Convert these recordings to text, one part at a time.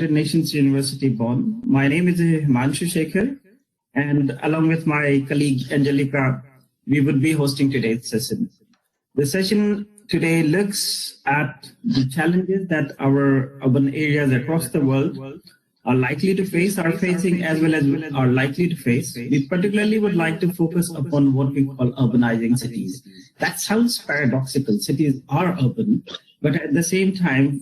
United Nations University, Bonn. My name is Himanshu Shekhar, and along with my colleague Angelica, we would be hosting today's session. The session today looks at the challenges that our urban areas across the world are likely to face, are facing, as well as are likely to face. We particularly would like to focus upon what we call urbanizing cities. That sounds paradoxical. Cities are urban, but at the same time,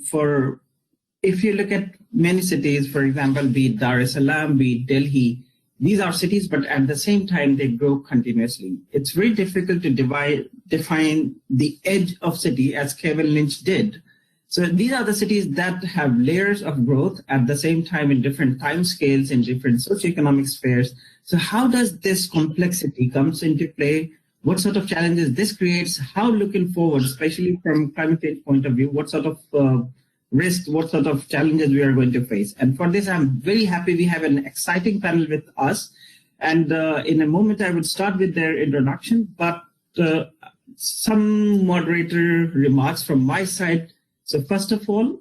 if you look at many cities, for example, be it Dar es Salaam, be it Delhi, these are cities, but at the same time, they grow continuously. It's very difficult to define the edge of city as Kevin Lynch did. So these are the cities that have layers of growth at the same time in different time scales, in different socioeconomic spheres. So how does this complexity comes into play? What sort of challenges this creates? How looking forward, especially from climate change point of view, what sort of risks, what sort of challenges we are going to face? And for this, I'm very happy we have an exciting panel with us. And in a moment, I would start with their introduction, but some moderator remarks from my side. So first of all,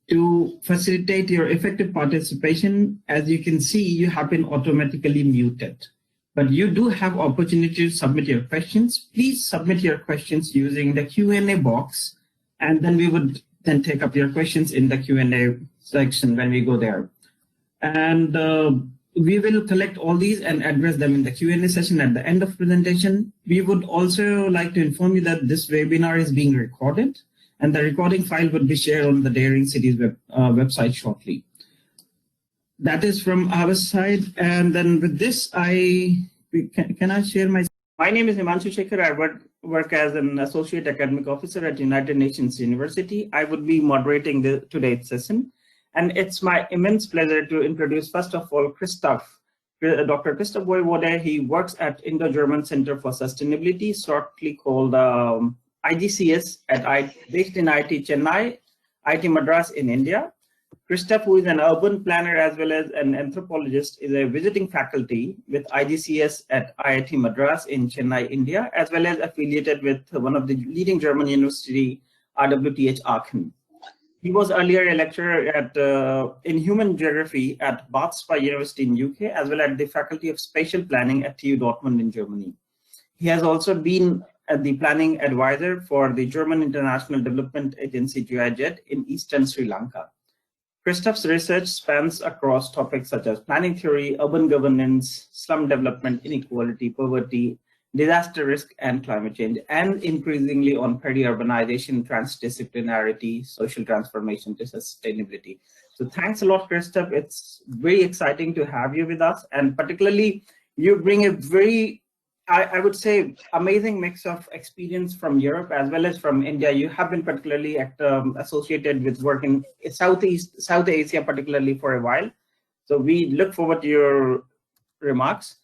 to facilitate your effective participation, as you can see, you have been automatically muted. But you do have opportunity to submit your questions. Please submit your questions using the Q&A box, and then we would then take up your questions in the Q&A section when we go there. And we will collect all these and address them in the Q&A session at the end of presentation. We would also like to inform you that this webinar is being recorded, and the recording file would be shared on the Daring Cities website shortly. That is from our side. And then with this, can I share my name is Himanshu Shekhar. I work as an associate academic officer at United Nations University. I would be moderating today's session. And it's my immense pleasure to introduce, first of all, Dr. Christoph Voivode. He works at Indo-German Center for Sustainability, shortly called IGCS, based in IIT Chennai, IIT Madras in India. Christoph, who is an urban planner as well as an anthropologist, is a visiting faculty with IGCS at IIT Madras in Chennai, India, as well as affiliated with one of the leading German university, RWTH Aachen. He was earlier a lecturer in human geography at Bath Spa University in UK, as well as the Faculty of Spatial Planning at TU Dortmund in Germany. He has also been the planning advisor for the German International Development Agency, GIZ, in Eastern Sri Lanka. Christoph's research spans across topics such as planning theory, urban governance, slum development, inequality, poverty, disaster risk, and climate change, and increasingly on peri-urbanization, transdisciplinarity, social transformation to sustainability. So thanks a lot, Christoph. It's very exciting to have you with us, and particularly you bring a very, I would say, amazing mix of experience from Europe as well as from India. You have been particularly associated with work in South Asia, particularly for a while. So we look forward to your remarks.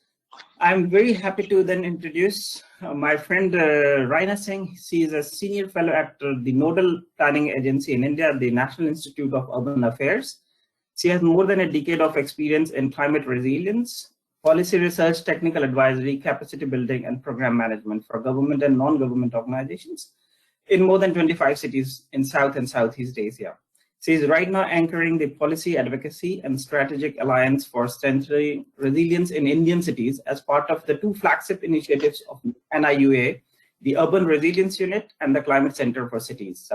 I'm very happy to then introduce my friend Raina Singh. She is a senior fellow at the Nodal Planning Agency in India, the National Institute of Urban Affairs. She has more than a decade of experience in climate resilience, policy research, technical advisory, capacity building, and program management for government and non-government organizations in more than 25 cities in South and Southeast Asia. She is right now anchoring the Policy Advocacy and Strategic Alliance for Strengthening Resilience in Indian Cities as part of the two flagship initiatives of NIUA, the Urban Resilience Unit and the Climate Center for Cities,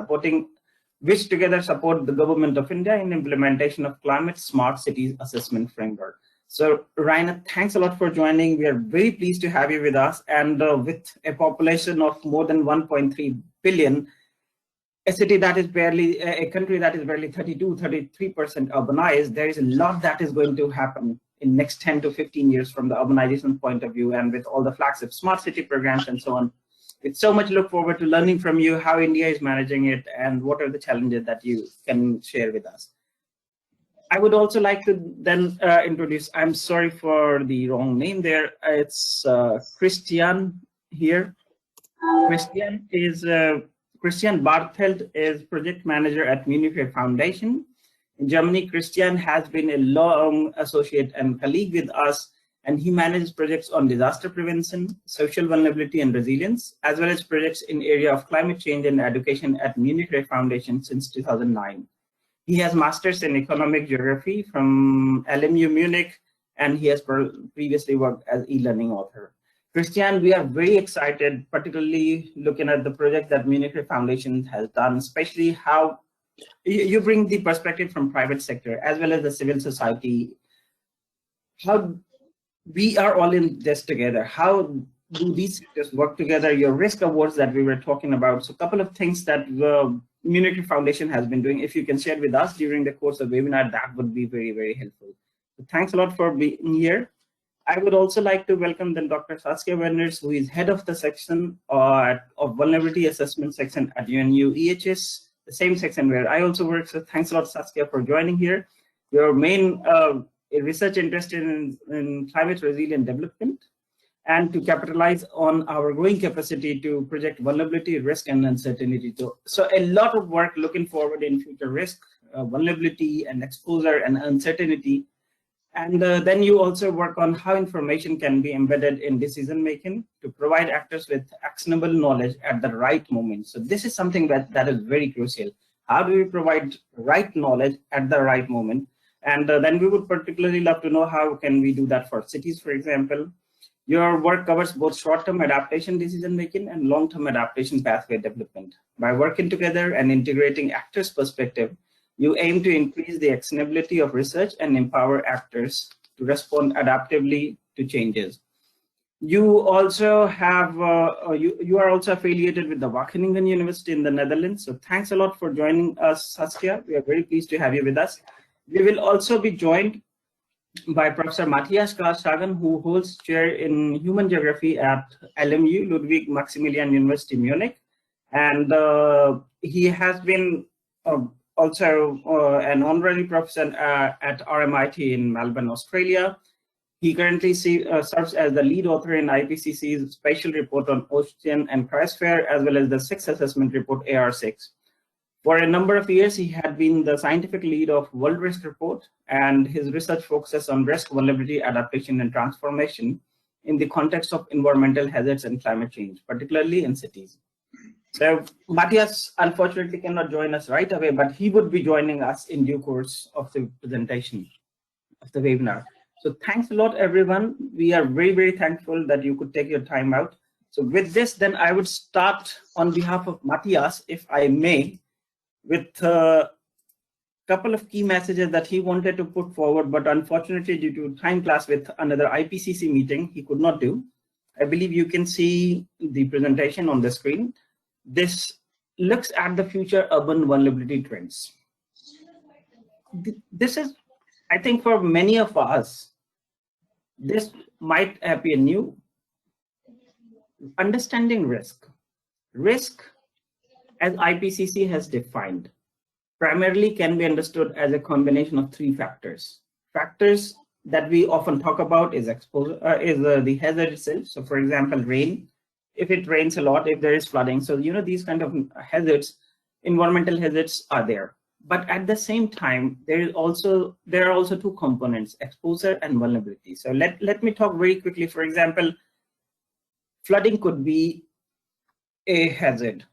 which together support the Government of India in implementation of Climate Smart Cities Assessment Framework. So, Raina, thanks a lot for joining. We are very pleased to have you with us. And with a population of more than 1.3 billion, a country that is barely 33% urbanized, there is a lot that is going to happen in next 10 to 15 years from the urbanization point of view, and with all the flagship smart city programs and so on. It's so much look forward to learning from you how India is managing it and what are the challenges that you can share with us. I would also like to then introduce, I'm sorry for the wrong name there, it's Christian here. Christian Bartheld is project manager at Munich Foundation. In Germany, Christian has been a long associate and colleague with us, and he manages projects on disaster prevention, social vulnerability and resilience, as well as projects in area of climate change and education at Munich Foundation since 2009. He has masters in economic geography from LMU Munich, and he has previously worked as e-learning author. Christian, we are very excited, particularly looking at the project that Munich Re Foundation has done, especially how you bring the perspective from private sector as well as the civil society. How we are all in this together. How do these sectors work together? Your risk awards that we were talking about. So a couple of things that the Munich Re Foundation has been doing. If you can share with us during the course of the webinar, that would be very, very helpful. So thanks a lot for being here. I would also like to welcome then Dr. Saskia Wenders, who is head of the section of vulnerability assessment section at UNU EHS, the same section where I also work. So thanks a lot, Saskia, for joining here. Your main research interest in climate resilient development and to capitalize on our growing capacity to project vulnerability, risk, and uncertainty. So a lot of work looking forward in future risk, vulnerability, and exposure and uncertainty. And then you also work on how information can be embedded in decision making to provide actors with actionable knowledge at the right moment. So this is something that is very crucial. How do we provide right knowledge at the right moment? And then we would particularly love to know how can we do that for cities, for example. Your work covers both short-term adaptation decision making and long-term adaptation pathway development. By working together and integrating actors' perspective, you aim to increase the actionability of research and empower actors to respond adaptively to changes. You also have, you are also affiliated with the Wageningen University in the Netherlands. So thanks a lot for joining us, Saskia. We are very pleased to have you with us. We will also be joined by Professor Matthias Klaas-Schagen, who holds chair in human geography at LMU, Ludwig Maximilian University, Munich. And he has been also an honorary professor at RMIT in Melbourne, Australia. He currently serves as the lead author in IPCC's special report on ocean and cryosphere, as well as the sixth assessment report, AR6. For a number of years, he had been the scientific lead of World Risk Report, and his research focuses on risk, vulnerability, adaptation, and transformation in the context of environmental hazards and climate change, particularly in cities. So Matthias unfortunately cannot join us right away, but he would be joining us in due course of the presentation of the webinar. So thanks a lot, everyone. We are very, very thankful that you could take your time out. So with this, then I would start on behalf of Matthias, if I may, with a couple of key messages that he wanted to put forward, but unfortunately due to time clash with another IPCC meeting, he could not do. I believe you can see the presentation on the screen. This looks at the future urban vulnerability trends. This is, I think for many of us, this might appear new. Understanding risk. Risk, as IPCC has defined, primarily can be understood as a combination of three factors. Factors that we often talk about is exposure, the hazard itself. So for example, rain. If it rains a lot, if there is flooding. So, you know, these kind of hazards, environmental hazards are there. But at the same time, there are also two components, exposure and vulnerability. So let me talk very quickly. For example, flooding could be a hazard.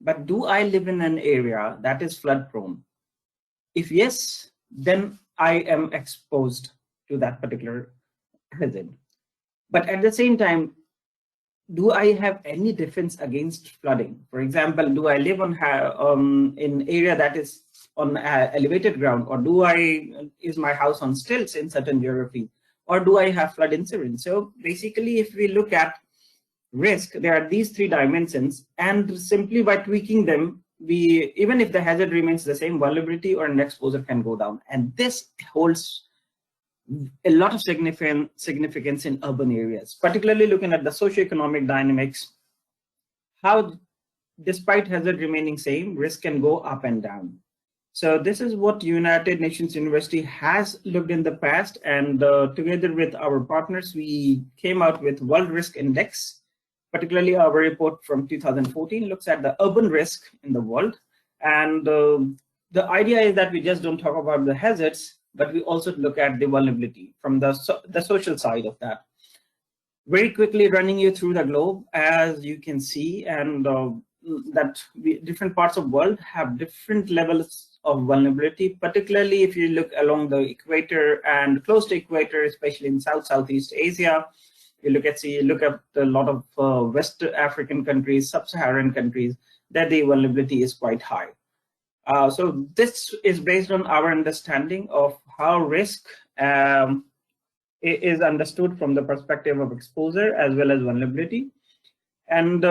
But do I live in an area that is flood prone? If yes, then I am exposed to that particular hazard. But at the same time, do I have any defense against flooding? For example, do I live on in area that is on elevated ground, or is my house on stilts in certain geography, or do I have flood insurance? So basically, if we look at risk, there are these three dimensions, and simply by tweaking them, even if the hazard remains the same, vulnerability or an exposure can go down. And this holds a lot of significance in urban areas, particularly looking at the socioeconomic dynamics, how despite hazard remaining same, risk can go up and down. So this is what United Nations University has looked in the past, and together with our partners, we came out with World Risk Index. Particularly our report from 2014 looks at the urban risk in the world. And the idea is that we just don't talk about the hazards, but we also look at the vulnerability from the social side of that. Very quickly running you through the globe, as you can see, and that different parts of the world have different levels of vulnerability, particularly if you look along the equator and close to equator, especially in Southeast Asia. You look at a lot of West African countries, sub-Saharan countries, that the vulnerability is quite high. So this is based on our understanding of how risk is understood from the perspective of exposure as well as vulnerability. And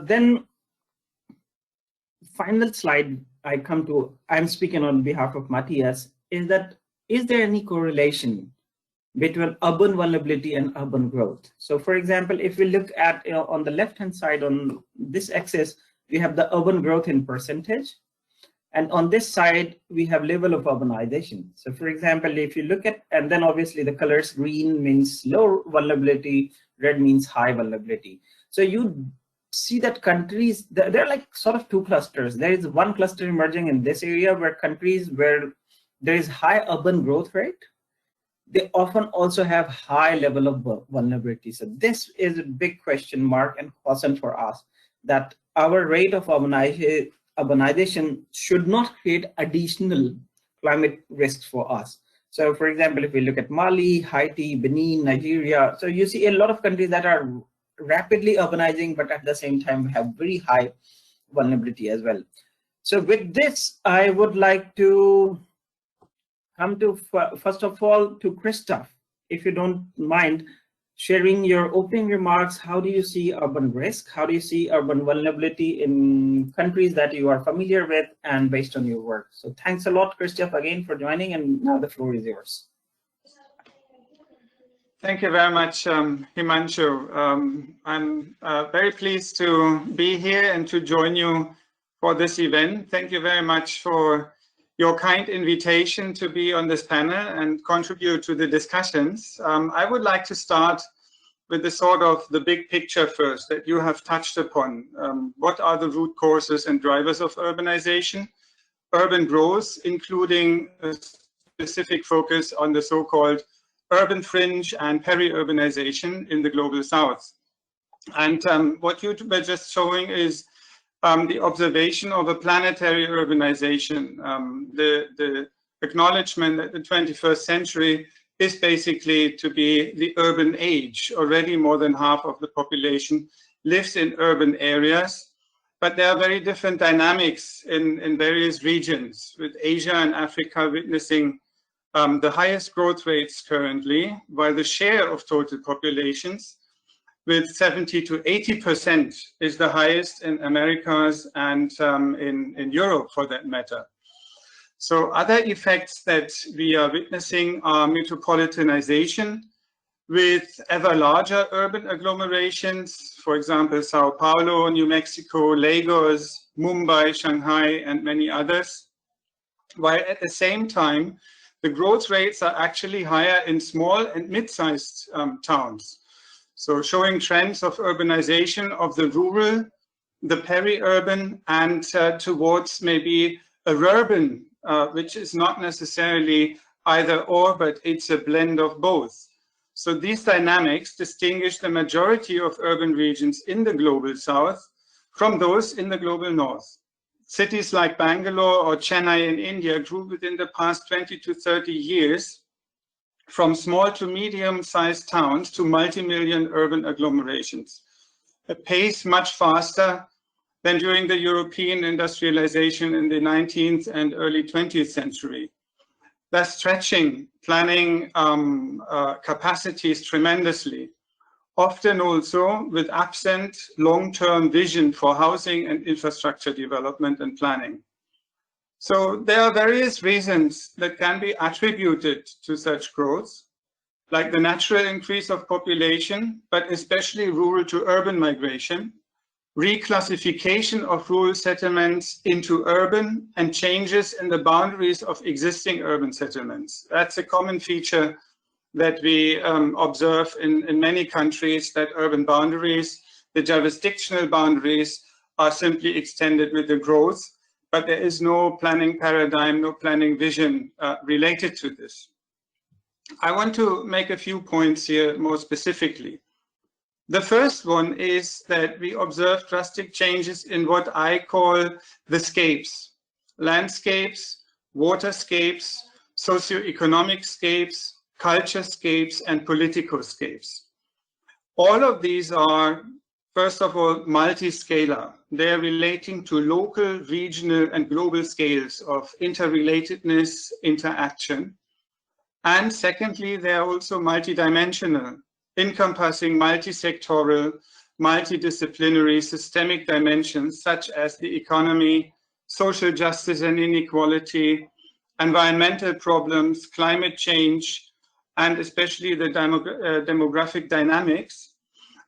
then final slide I'm speaking on behalf of Matthias, is there any correlation between urban vulnerability and urban growth? So for example, if we look at on the left-hand side on this axis, we have the urban growth in percentage. And on this side, we have level of urbanization. So for example, if you look at, and then obviously the colors, green means low vulnerability, red means high vulnerability. So you see that countries, they're like sort of two clusters. There is one cluster emerging in this area where countries where there is high urban growth rate, they often also have high level of vulnerability. So this is a big question mark and caution for us that our rate of urbanization should not create additional climate risks for us. So for example, if we look at Mali, Haiti, Benin, Nigeria, so you see a lot of countries that are rapidly urbanizing, but at the same time have very high vulnerability as well. So with this, I would like to come to, first of all, to Christoph, if you don't mind sharing your opening remarks. How do you see urban risk? How do you see urban vulnerability in countries that you are familiar with and based on your work? So thanks a lot, Christoph, again for joining, and now the floor is yours. Thank you very much, Himanshu. I'm very pleased to be here and to join you for this event. Thank you very much for your kind invitation to be on this panel and contribute to the discussions. I would like to start with the sort of the big picture first that you have touched upon. What are the root causes and drivers of urbanization? Urban growth, including a specific focus on the so-called urban fringe and peri-urbanization in the global south. And what you were just showing is the observation of a planetary urbanization, the acknowledgement that the 21st century is basically to be the urban age. Already more than half of the population lives in urban areas, but there are very different dynamics in various regions, with Asia and Africa witnessing the highest growth rates currently, while the share of total populations with 70 to 80% is the highest in Americas and in Europe for that matter. So other effects that we are witnessing are metropolitanization with ever larger urban agglomerations, for example, Sao Paulo, New Mexico, Lagos, Mumbai, Shanghai, and many others, while at the same time, the growth rates are actually higher in small and mid-sized towns. So showing trends of urbanization of the rural, the peri-urban, and towards maybe a urban, which is not necessarily either or, but it's a blend of both. So these dynamics distinguish the majority of urban regions in the global south from those in the global north. Cities like Bangalore or Chennai in India grew within the past 20 to 30 years from small to medium-sized towns to multi-million urban agglomerations, a pace much faster than during the European industrialization in the 19th and early 20th century, thus stretching planning capacities tremendously, often also with absent long-term vision for housing and infrastructure development and planning. So there are various reasons that can be attributed to such growth, like the natural increase of population, but especially rural to urban migration, reclassification of rural settlements into urban, and changes in the boundaries of existing urban settlements. That's a common feature that we observe in many countries, that urban boundaries, the jurisdictional boundaries, are simply extended with the growth, but there is no planning paradigm, no planning vision related to this. I want to make a few points here more specifically. The first one is that we observe drastic changes in what I call the scapes, landscapes waterscapes, socioeconomic scapes, culture scapes, and political scapes. All of these are, first of all, multi-scalar. They are relating to local, regional, and global scales of interrelatedness, interaction. And secondly, they are also multidimensional, encompassing multi-sectoral, multidisciplinary, systemic dimensions such as the economy, social justice and inequality, environmental problems, climate change, and especially the demographic dynamics,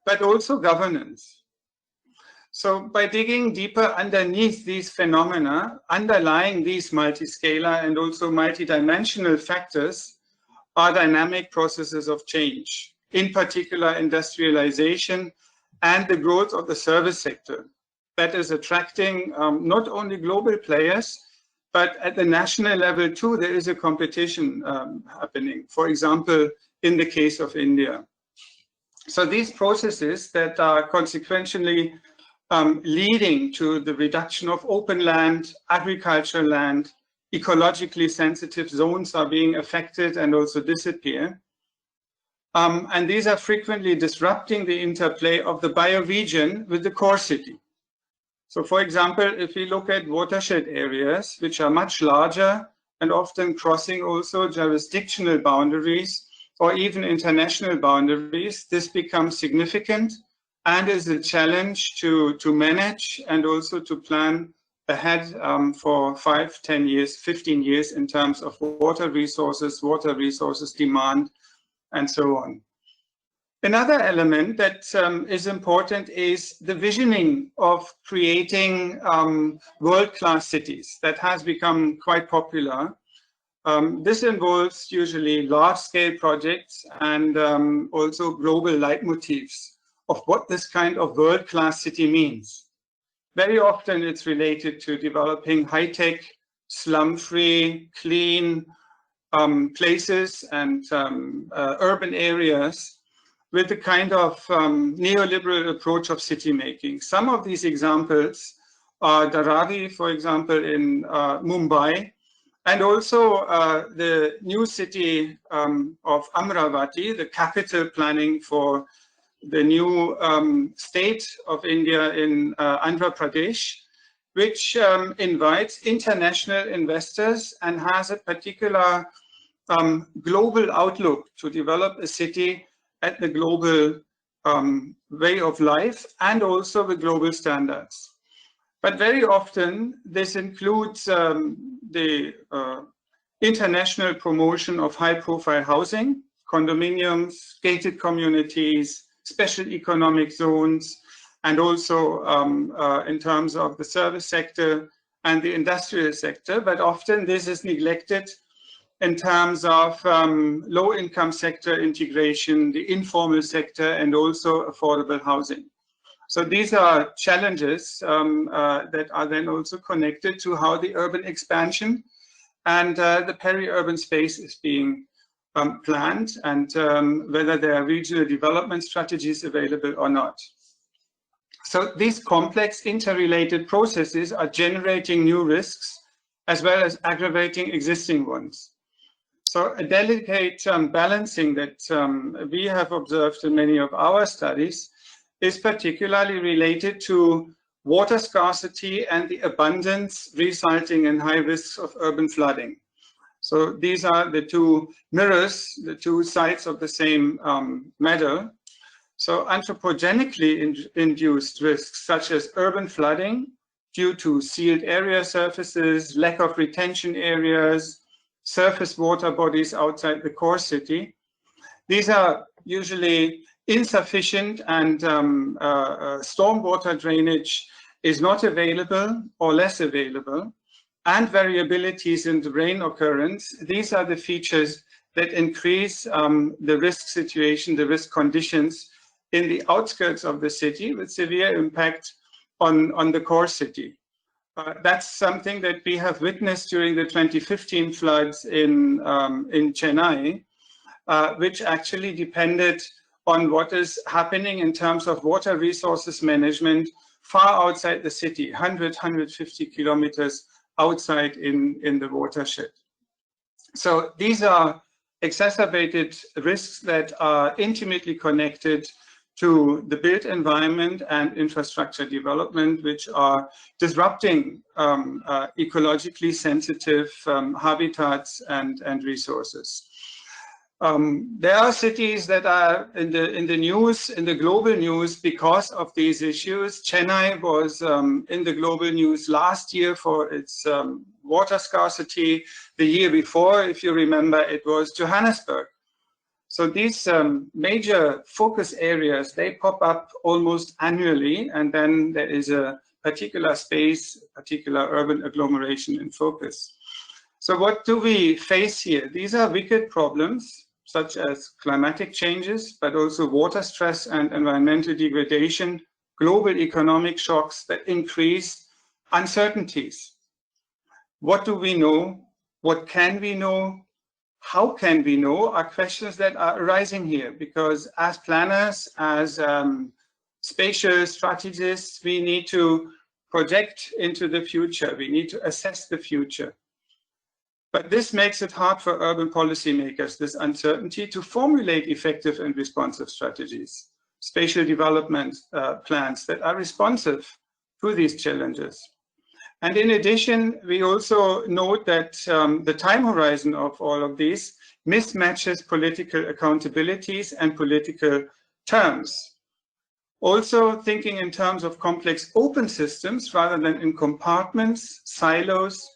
but also governance. So by digging deeper underneath these phenomena, underlying these multiscalar and also multidimensional factors are dynamic processes of change, in particular industrialization and the growth of the service sector that is attracting not only global players, but at the national level too, there is a competition happening, for example, in the case of India. So these processes that are consequentially leading to the reduction of open land, agricultural land, ecologically sensitive zones are being affected and also disappear. And these are frequently disrupting the interplay of the bioregion with the core city. So for example, if we look at watershed areas, which are much larger and often crossing also jurisdictional boundaries or even international boundaries, this becomes significant and is a challenge to manage and also to plan ahead for 5, 10 years, 15 years in terms of water resources demand, and so on. Another element that is important is the visioning of creating world-class cities that has become quite popular. This involves usually large-scale projects and also global leitmotifs of what this kind of world-class city means. Very often it's related to developing high-tech, slum-free, clean places and urban areas with the kind of neoliberal approach of city making. Some of these examples are Dharavi, for example, in Mumbai, and also the new city of Amravati, the capital planning for the new state of India in Andhra Pradesh, which invites international investors and has a particular global outlook to develop a city at the global way of life and also the global standards. But very often this includes the international promotion of high-profile housing, condominiums, gated communities, special economic zones, and also in terms of the service sector and the industrial sector. But often this is neglected in terms of low-income sector integration, the informal sector, and also affordable housing. So these are challenges that are then also connected to how the urban expansion and the peri-urban space is being planned and whether there are regional development strategies available or not. So these complex interrelated processes are generating new risks as well as aggravating existing ones. So a delicate balancing that we have observed in many of our studies is particularly related to water scarcity and the abundance resulting in high risks of urban flooding. So these are the two mirrors, the two sides of the same medal. So anthropogenically induced risks such as urban flooding due to sealed area surfaces, lack of retention areas, surface water bodies outside the core city. These are usually insufficient and stormwater drainage is not available or less available, and variabilities in the rain occurrence. These are the features that increase the risk situation, the risk conditions in the outskirts of the city with severe impact on the core city. That's something that we have witnessed during the 2015 floods in Chennai, which actually depended on what is happening in terms of water resources management far outside the city, 100, 150 kilometers outside in the watershed. So these are exacerbated risks that are intimately connected to the built environment and infrastructure development, which are disrupting ecologically sensitive habitats and resources. There are cities that are in the news, in the global news, because of these issues. Chennai was in the global news last year for its water scarcity. The year before, if you remember, it was Johannesburg. So these major focus areas, they pop up almost annually, and then there is a particular space, particular urban agglomeration in focus. So what do we face here? These are wicked problems, such as climatic changes, but also water stress and environmental degradation, global economic shocks that increase uncertainties. What do we know? What can we know? How can we know are questions that are arising here, because as planners, as spatial strategists, we need to project into the future. We need to assess the future. But this makes it hard for urban policymakers, this uncertainty, to formulate effective and responsive strategies, spatial development plans that are responsive to these challenges. And in addition, we also note that the time horizon of all of these mismatches political accountabilities and political terms. Also thinking in terms of complex open systems rather than in compartments, silos,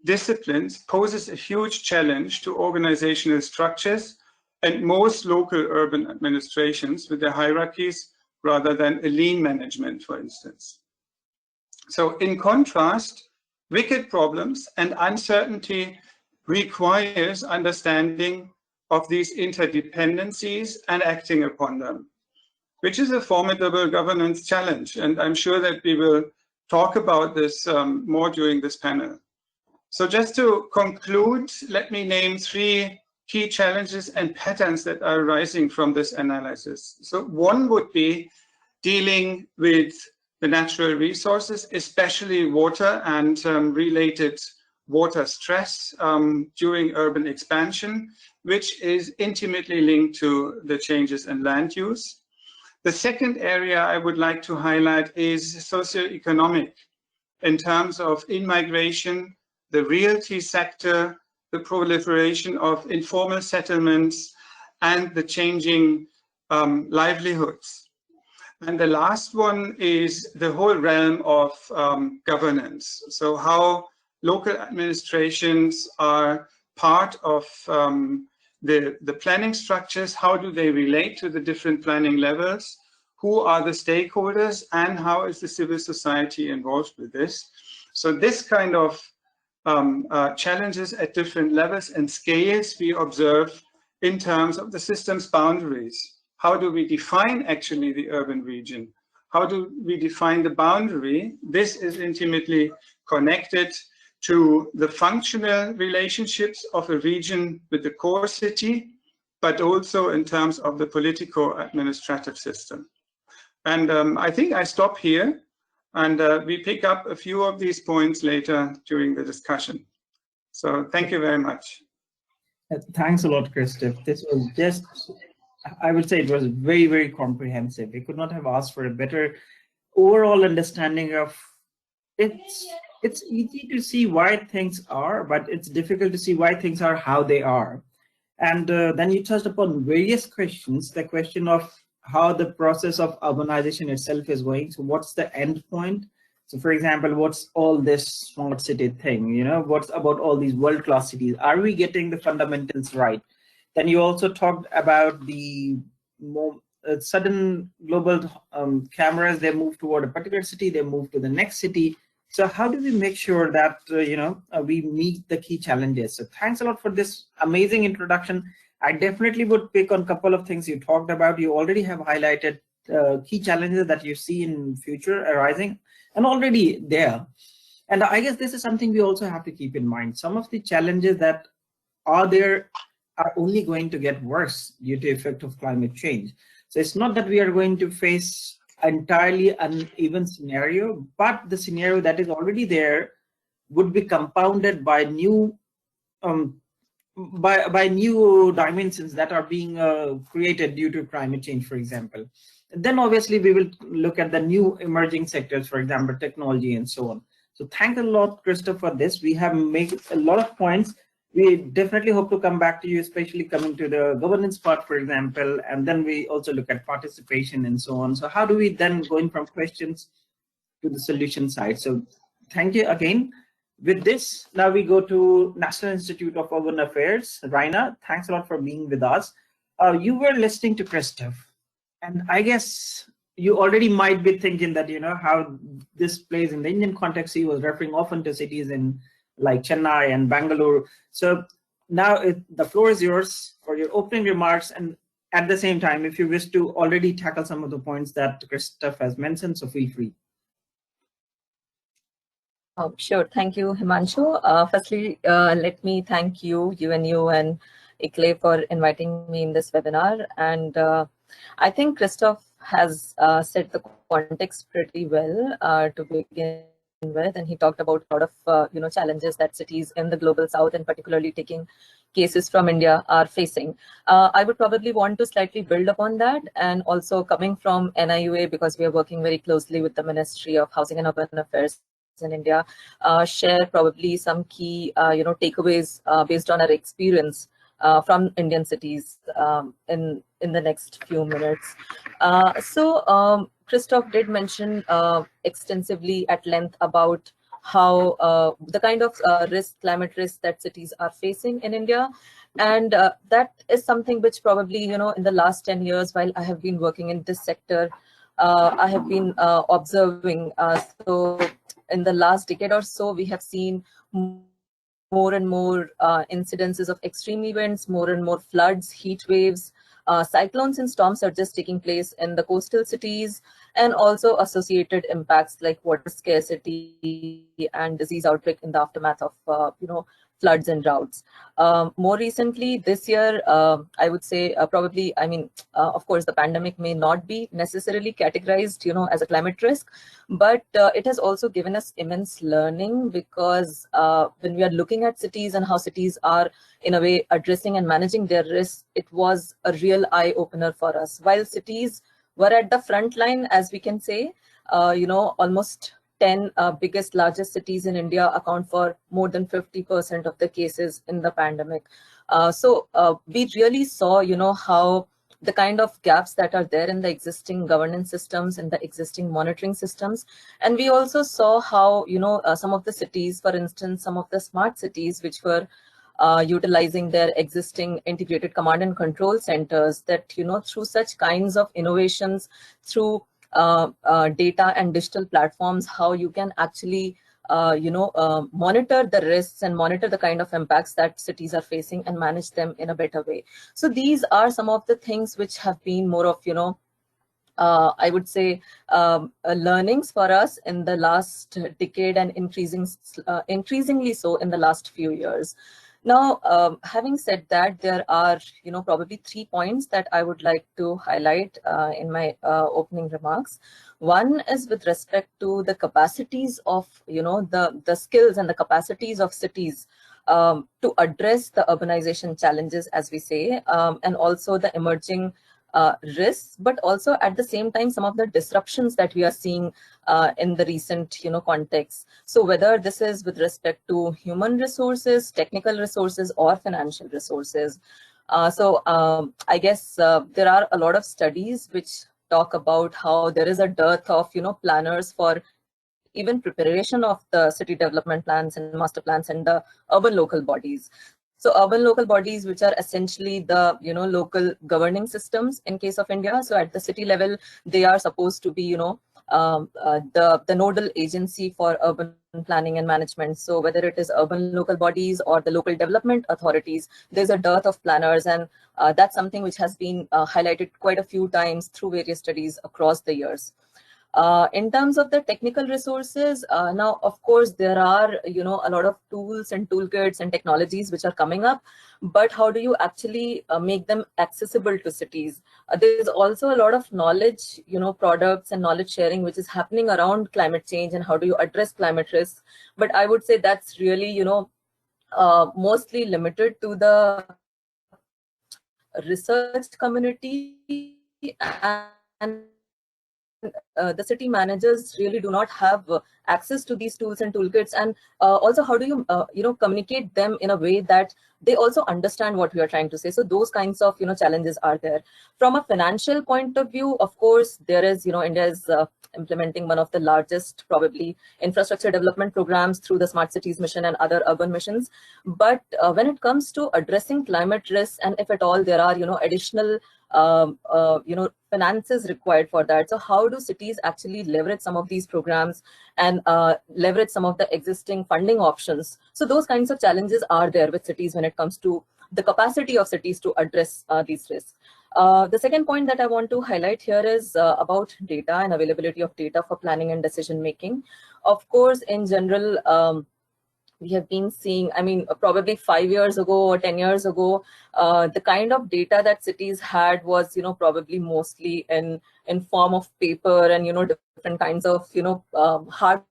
disciplines poses a huge challenge to organizational structures and most local urban administrations with their hierarchies rather than a lean management, for instance. So in contrast, wicked problems and uncertainty requires understanding of these interdependencies and acting upon them, which is a formidable governance challenge. And I'm sure that we will talk about this more during this panel. So just to conclude, let me name 3 key challenges and patterns that are arising from this analysis. So one would be dealing with the natural resources, especially water and related water stress during urban expansion, which is intimately linked to the changes in land use. The second area I would like to highlight is socioeconomic in terms of in-migration, the realty sector, the proliferation of informal settlements, and the changing livelihoods. And the last one is the whole realm of governance. So how local administrations are part of the planning structures, how do they relate to the different planning levels, who are the stakeholders, and how is the civil society involved with this. So this kind of challenges at different levels and scales we observe in terms of the system's boundaries. How do we define actually the urban region? How do we define the boundary? This is intimately connected to the functional relationships of a region with the core city, but also in terms of the politico-administrative system. And I think I stop here. And we pick up a few of these points later during the discussion. So thank you very much. Thanks a lot, Christoph. This was just, I would say it was very, very comprehensive. We could not have asked for a better overall understanding of it's easy to see why things are, but it's difficult to see why things are how they are. And then you touched upon various questions, the question of how the process of urbanization itself is going. So what's the end point? So for example, what's all this smart city thing? You know, what's about all these world-class cities? Are we getting the fundamentals right? Then you also talked about the more sudden global cameras. They move toward a particular city, they move to the next city. So how do we make sure that we meet the key challenges? So thanks a lot for this amazing introduction. I definitely would pick on a couple of things you talked about. You already have highlighted key challenges that you see in future arising and already there. And I guess this is something we also have to keep in mind. Some of the challenges that are there are only going to get worse due to effect of climate change. So it's not that we are going to face entirely uneven scenario, but the scenario that is already there would be compounded by new by new dimensions that are being created due to climate change, for example. Then obviously we will look at the new emerging sectors, for example, technology and so on. So thanks a lot, Christoph, for this. We have made a lot of points. We definitely hope to come back to you, especially coming to the governance part, for example, and then we also look at participation and so on. So how do we then going from questions to the solution side? So thank you again. With this, now we go to National Institute of Urban Affairs. Raina, thanks a lot for being with us. You were listening to Christoph, and I guess you already might be thinking that, you know, how this plays in the Indian context. He was referring often to cities in like Chennai and Bangalore. So now the floor is yours for your opening remarks. And at the same time, if you wish to already tackle some of the points that Christoph has mentioned, so feel free. Sure. Thank you, Himanshu. Firstly, let me thank you, UNU and ICLE for inviting me in this webinar. And I think Christoph has set the context pretty well to begin with, and he talked about a lot of challenges that cities in the global south, and particularly taking cases from India, are facing. I would probably want to slightly build upon that, and also coming from NIUA, because we are working very closely with the Ministry of Housing and Urban Affairs in India, share probably some key takeaways based on our experience from Indian cities in the next few minutes. Christoph did mention extensively at length about how the kind of climate risk that cities are facing in India. And that is something which probably, in the last 10 years, while I have been working in this sector, I have been observing. So in the last decade or so, we have seen more and more incidences of extreme events, more and more floods, heat waves, cyclones and storm surges taking place in the coastal cities, and also associated impacts like water scarcity and disease outbreak in the aftermath of floods and droughts. More recently, this year, I would say probably, of course, the pandemic may not be necessarily categorized, as a climate risk, but it has also given us immense learning, because when we are looking at cities and how cities are, in a way, addressing and managing their risks, it was a real eye-opener for us. While cities were at the front line, as we can say, almost 10 largest cities in India account for more than 50% of the cases in the pandemic. We really saw, how the kind of gaps that are there in the existing governance systems and the existing monitoring systems. And we also saw how, some of the cities, for instance, some of the smart cities, which were utilizing their existing integrated command and control centers, that, through such kinds of innovations, through data and digital platforms, how you can actually monitor the risks and monitor the kind of impacts that cities are facing and manage them in a better way. So these are some of the things which have been more of, I would say, learnings for us in the last decade, and increasingly so in the last few years. Now, having said that, there are, probably 3 points that I would like to highlight in my opening remarks. One is with respect to the capacities of, the skills and the capacities of cities to address the urbanization challenges, as we say, and also the emerging risks, but also at the same time some of the disruptions that we are seeing in the recent context. So whether this is with respect to human resources, technical resources, or financial resources. I guess there are a lot of studies which talk about how there is a dearth of planners for even preparation of the city development plans and master plans and the urban local bodies. So urban local bodies, which are essentially the local governing systems in case of India. So at the city level, they are supposed to be the nodal agency for urban planning and management. So whether it is urban local bodies or the local development authorities, there's a dearth of planners, and that's something which has been highlighted quite a few times through various studies across the years. In terms of the technical resources, now, of course, there are, a lot of tools and toolkits and technologies which are coming up, but how do you actually make them accessible to cities? There's also a lot of knowledge, products and knowledge sharing, which is happening around climate change and how do you address climate risks. But I would say that's really, mostly limited to the research community, and the city managers really do not have access to these tools and toolkits. And also, how do you communicate them in a way that they also understand what we are trying to say? So those kinds of challenges are there. From a financial point of view, of course, there is, India is implementing one of the largest probably infrastructure development programs through the Smart Cities mission and other urban missions. But when it comes to addressing climate risks, and if at all there are additional finances required for that, so how do cities actually leverage some of these programs and leverage some of the existing funding options? So those kinds of challenges are there with cities when it comes to the capacity of cities to address these risks. The second point that I want to highlight here is about data and availability of data for planning and decision making. Of course, in general, we have been seeing, I mean, probably 5 years ago or 10 years ago, the kind of data that cities had was, probably mostly in form of paper and, different kinds of, hard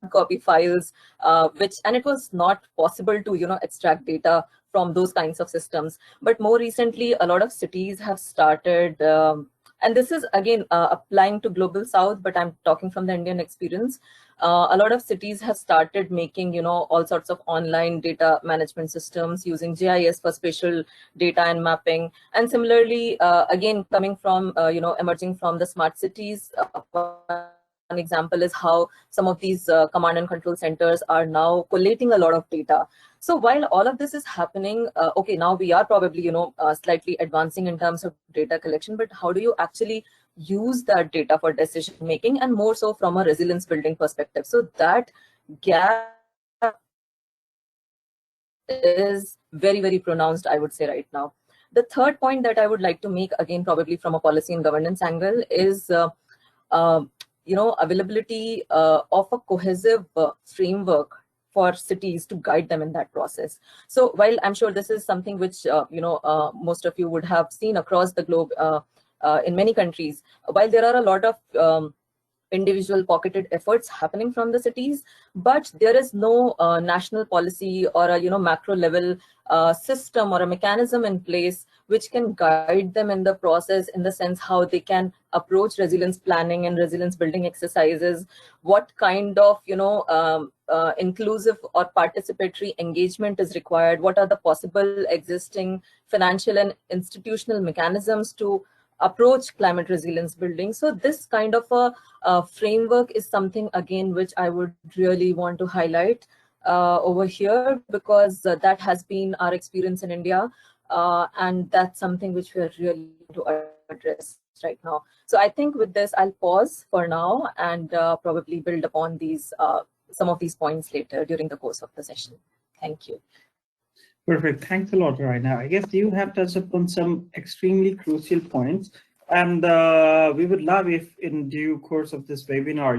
copy files, and it was not possible to, extract data from those kinds of systems. But more recently, a lot of cities have started, and this is again applying to Global South, but I'm talking from the Indian experience. A lot of cities have started making, all sorts of online data management systems using GIS for spatial data and mapping. And similarly, again, coming from, emerging from the smart cities, one example is how some of these command and control centers are now collating a lot of data. So while all of this is happening, okay, now we are probably, slightly advancing in terms of data collection, but how do you actually use that data for decision making, and more so from a resilience building perspective? So that gap is very, very pronounced, I would say, right now. The third point that I would like to make, again, probably from a policy and governance angle, is availability of a cohesive framework for cities to guide them in that process. So while I'm sure this is something which most of you would have seen across the globe in many countries, while there are a lot of individual pocketed efforts happening from the cities, but there is no national policy or a macro level system or a mechanism in place which can guide them in the process, in the sense how they can approach resilience planning and resilience building exercises, what kind of inclusive or participatory engagement is required, what are the possible existing financial and institutional mechanisms to approach climate resilience building. So this kind of a framework is something, again, which I would really want to highlight over here, because that has been our experience in India, and that's something which we are really to address right now. So I think with this, I'll pause for now and probably build upon these some of these points later during the course of the session. Thank you. Perfect. Thanks a lot, Raina. I guess you have touched upon some extremely crucial points, and we would love if, in due course of this webinar,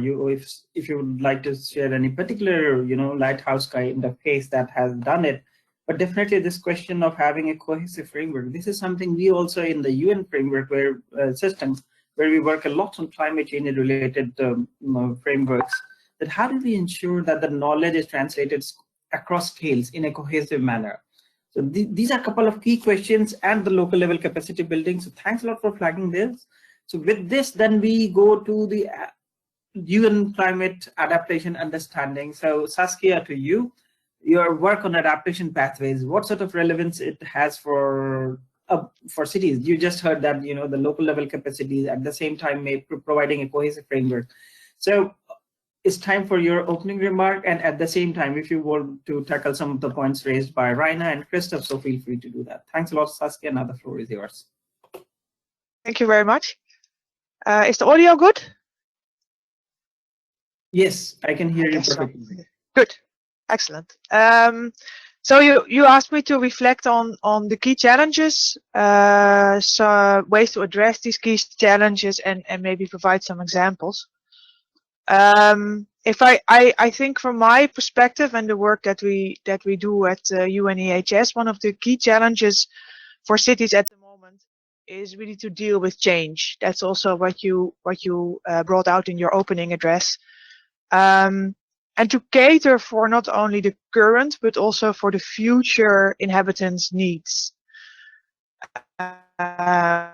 if you would like to share any particular, lighthouse kind of case that has done it. But definitely, this question of having a cohesive framework, this is something we also in the UN framework systems, where we work a lot on climate change related frameworks. That how do we ensure that the knowledge is translated across scales in a cohesive manner? So these are a couple of key questions, and the local level capacity building. So thanks a lot for flagging this. So with this, then we go to the UN climate adaptation understanding. So Saskia, to you, your work on adaptation pathways, what sort of relevance it has for cities? You just heard that, the local level capacity at the same time providing a cohesive framework. So it's time for your opening remark, and at the same time, if you want to tackle some of the points raised by Raina and Christoph, so feel free to do that. Thanks a lot, Saskia. Now the floor is yours. Thank you very much. Is the audio good? Yes, I can hear you perfectly. So. Good, excellent. So you asked me to reflect on the key challenges, so ways to address these key challenges, and maybe provide some examples. If I think from my perspective and the work that we do at UNEHS, one of the key challenges for cities at the moment is really to deal with change. That's also what you brought out in your opening address, and to cater for not only the current but also for the future inhabitants' needs. And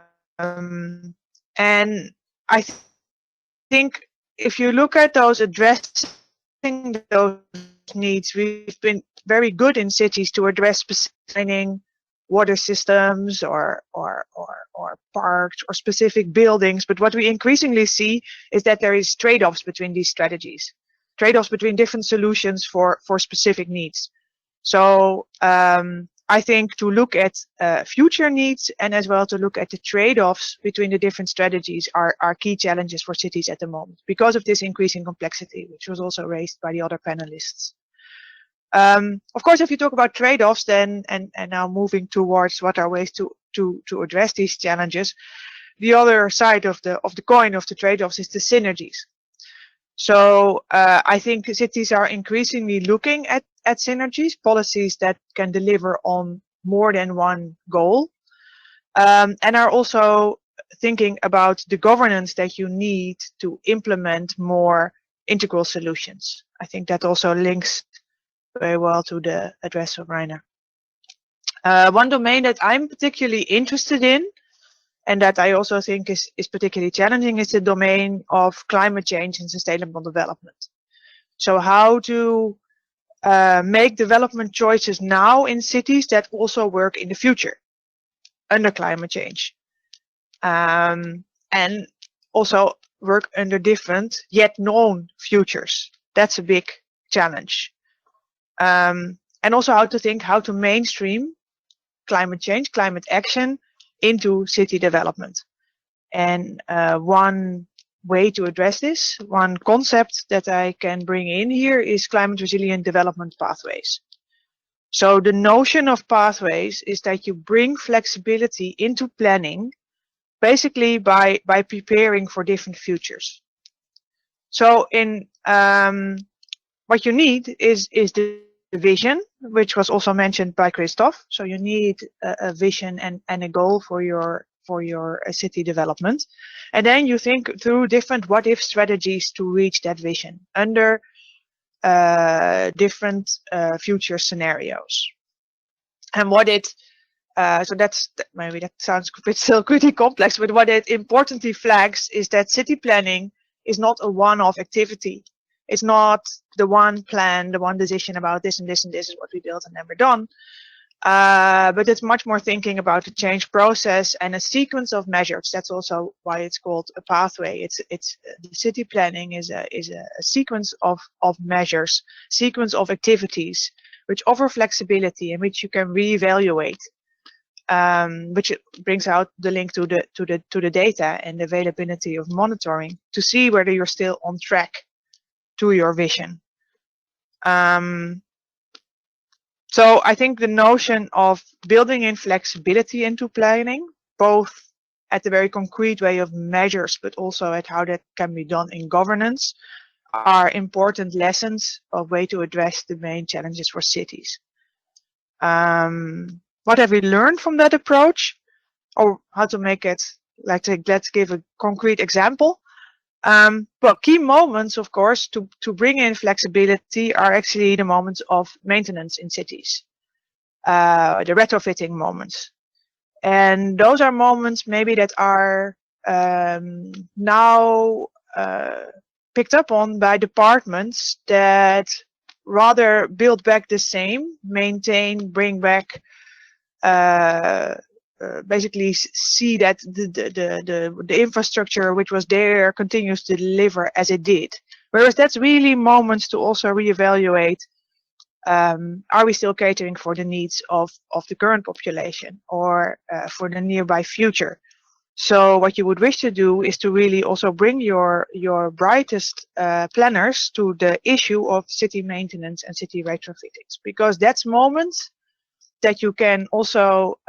I think if you look at those addressing those needs, we've been very good in cities to address specific water systems or parks or specific buildings. But what we increasingly see is that there is trade-offs between these strategies, trade-offs between different solutions for specific needs. So I think to look at future needs and as well to look at the trade-offs between the different strategies are key challenges for cities at the moment because of this increasing complexity, which was also raised by the other panelists. Of course, if you talk about trade-offs, then and now moving towards what are ways to address these challenges, the other side of the coin of the trade-offs is the synergies. So I think cities are increasingly looking at synergies, policies that can deliver on more than one goal, and are also thinking about the governance that you need to implement more integral solutions. I think that also links very well to the address of Rainer. One domain that I'm particularly interested in and that I also think is particularly challenging is the domain of climate change and sustainable development. So how to make development choices now in cities that also work in the future under climate change, and also work under different yet known futures. That's a big challenge. And also how to mainstream climate change, climate action into city development. And one way to address this, one concept that I can bring in here is climate resilient development pathways. So the notion of pathways is that you bring flexibility into planning basically by preparing for different futures. So in what you need is the vision, which was also mentioned by Christoph. So you need a vision and a goal for your city development, and then you think through different what-if strategies to reach that vision under different future scenarios. And what it so that's maybe that sounds still pretty complex, but what it importantly flags is that city planning is not a one-off activity. It's not the one plan, the one decision about this and this and this is what we built and then we're done. But it's much more thinking about the change process and a sequence of measures. That's also why it's called a pathway. It's the city planning is a sequence of measures, sequence of activities which offer flexibility and which you can reevaluate. Which brings out the link to the data and the availability of monitoring to see whether you're still on track to your vision. So I think the notion of building in flexibility into planning, both at the very concrete way of measures, but also at how that can be done in governance, are important lessons of way to address the main challenges for cities. What have we learned from that approach, or how to make it, let's give a concrete example. Well, key moments, of course, to bring in flexibility are actually the moments of maintenance in cities, the retrofitting moments. And those are moments maybe that are now picked up on by departments that rather build back the same, maintain, bring back, basically see that the infrastructure which was there continues to deliver as it did. Whereas that's really moments to also reevaluate, are we still catering for the needs of the current population or for the nearby future? So what you would wish to do is to really also bring your brightest planners to the issue of city maintenance and city retrofittings, because that's moments that you can also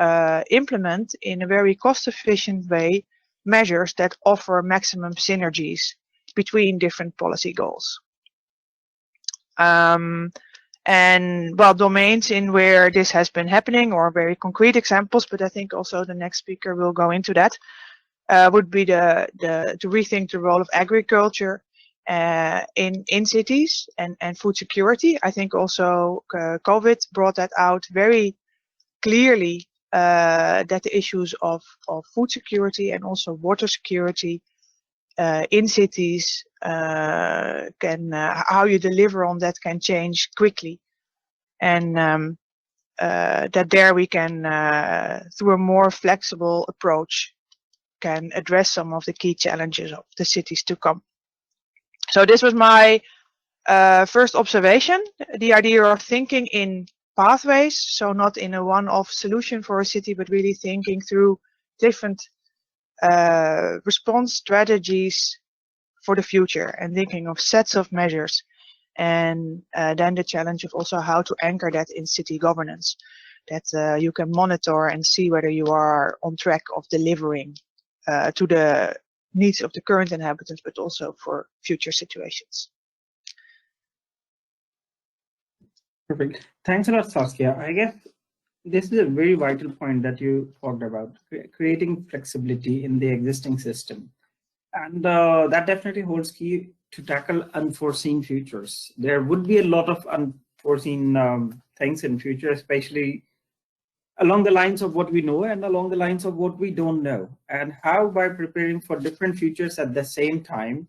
implement in a very cost-efficient way measures that offer maximum synergies between different policy goals. And well, domains in where this has been happening, or very concrete examples, but I think also the next speaker will go into that, would be to rethink the role of agriculture in cities and food security. I think also COVID brought that out very clearly, that the issues of food security and also water security in cities how you deliver on that can change quickly, and that there we can through a more flexible approach can address some of the key challenges of the cities to come. So this was my first observation, the idea of thinking in pathways, so not in a one-off solution for a city, but really thinking through different response strategies for the future, and thinking of sets of measures, and then the challenge of also how to anchor that in city governance, that you can monitor and see whether you are on track of delivering to the needs of the current inhabitants, but also for future situations. Perfect. Thanks a lot, Saskia. I guess this is a very vital point that you talked about, creating flexibility in the existing system. And that definitely holds key to tackle unforeseen futures. There would be a lot of unforeseen things in future, especially along the lines of what we know and along the lines of what we don't know. And how, by preparing for different futures at the same time,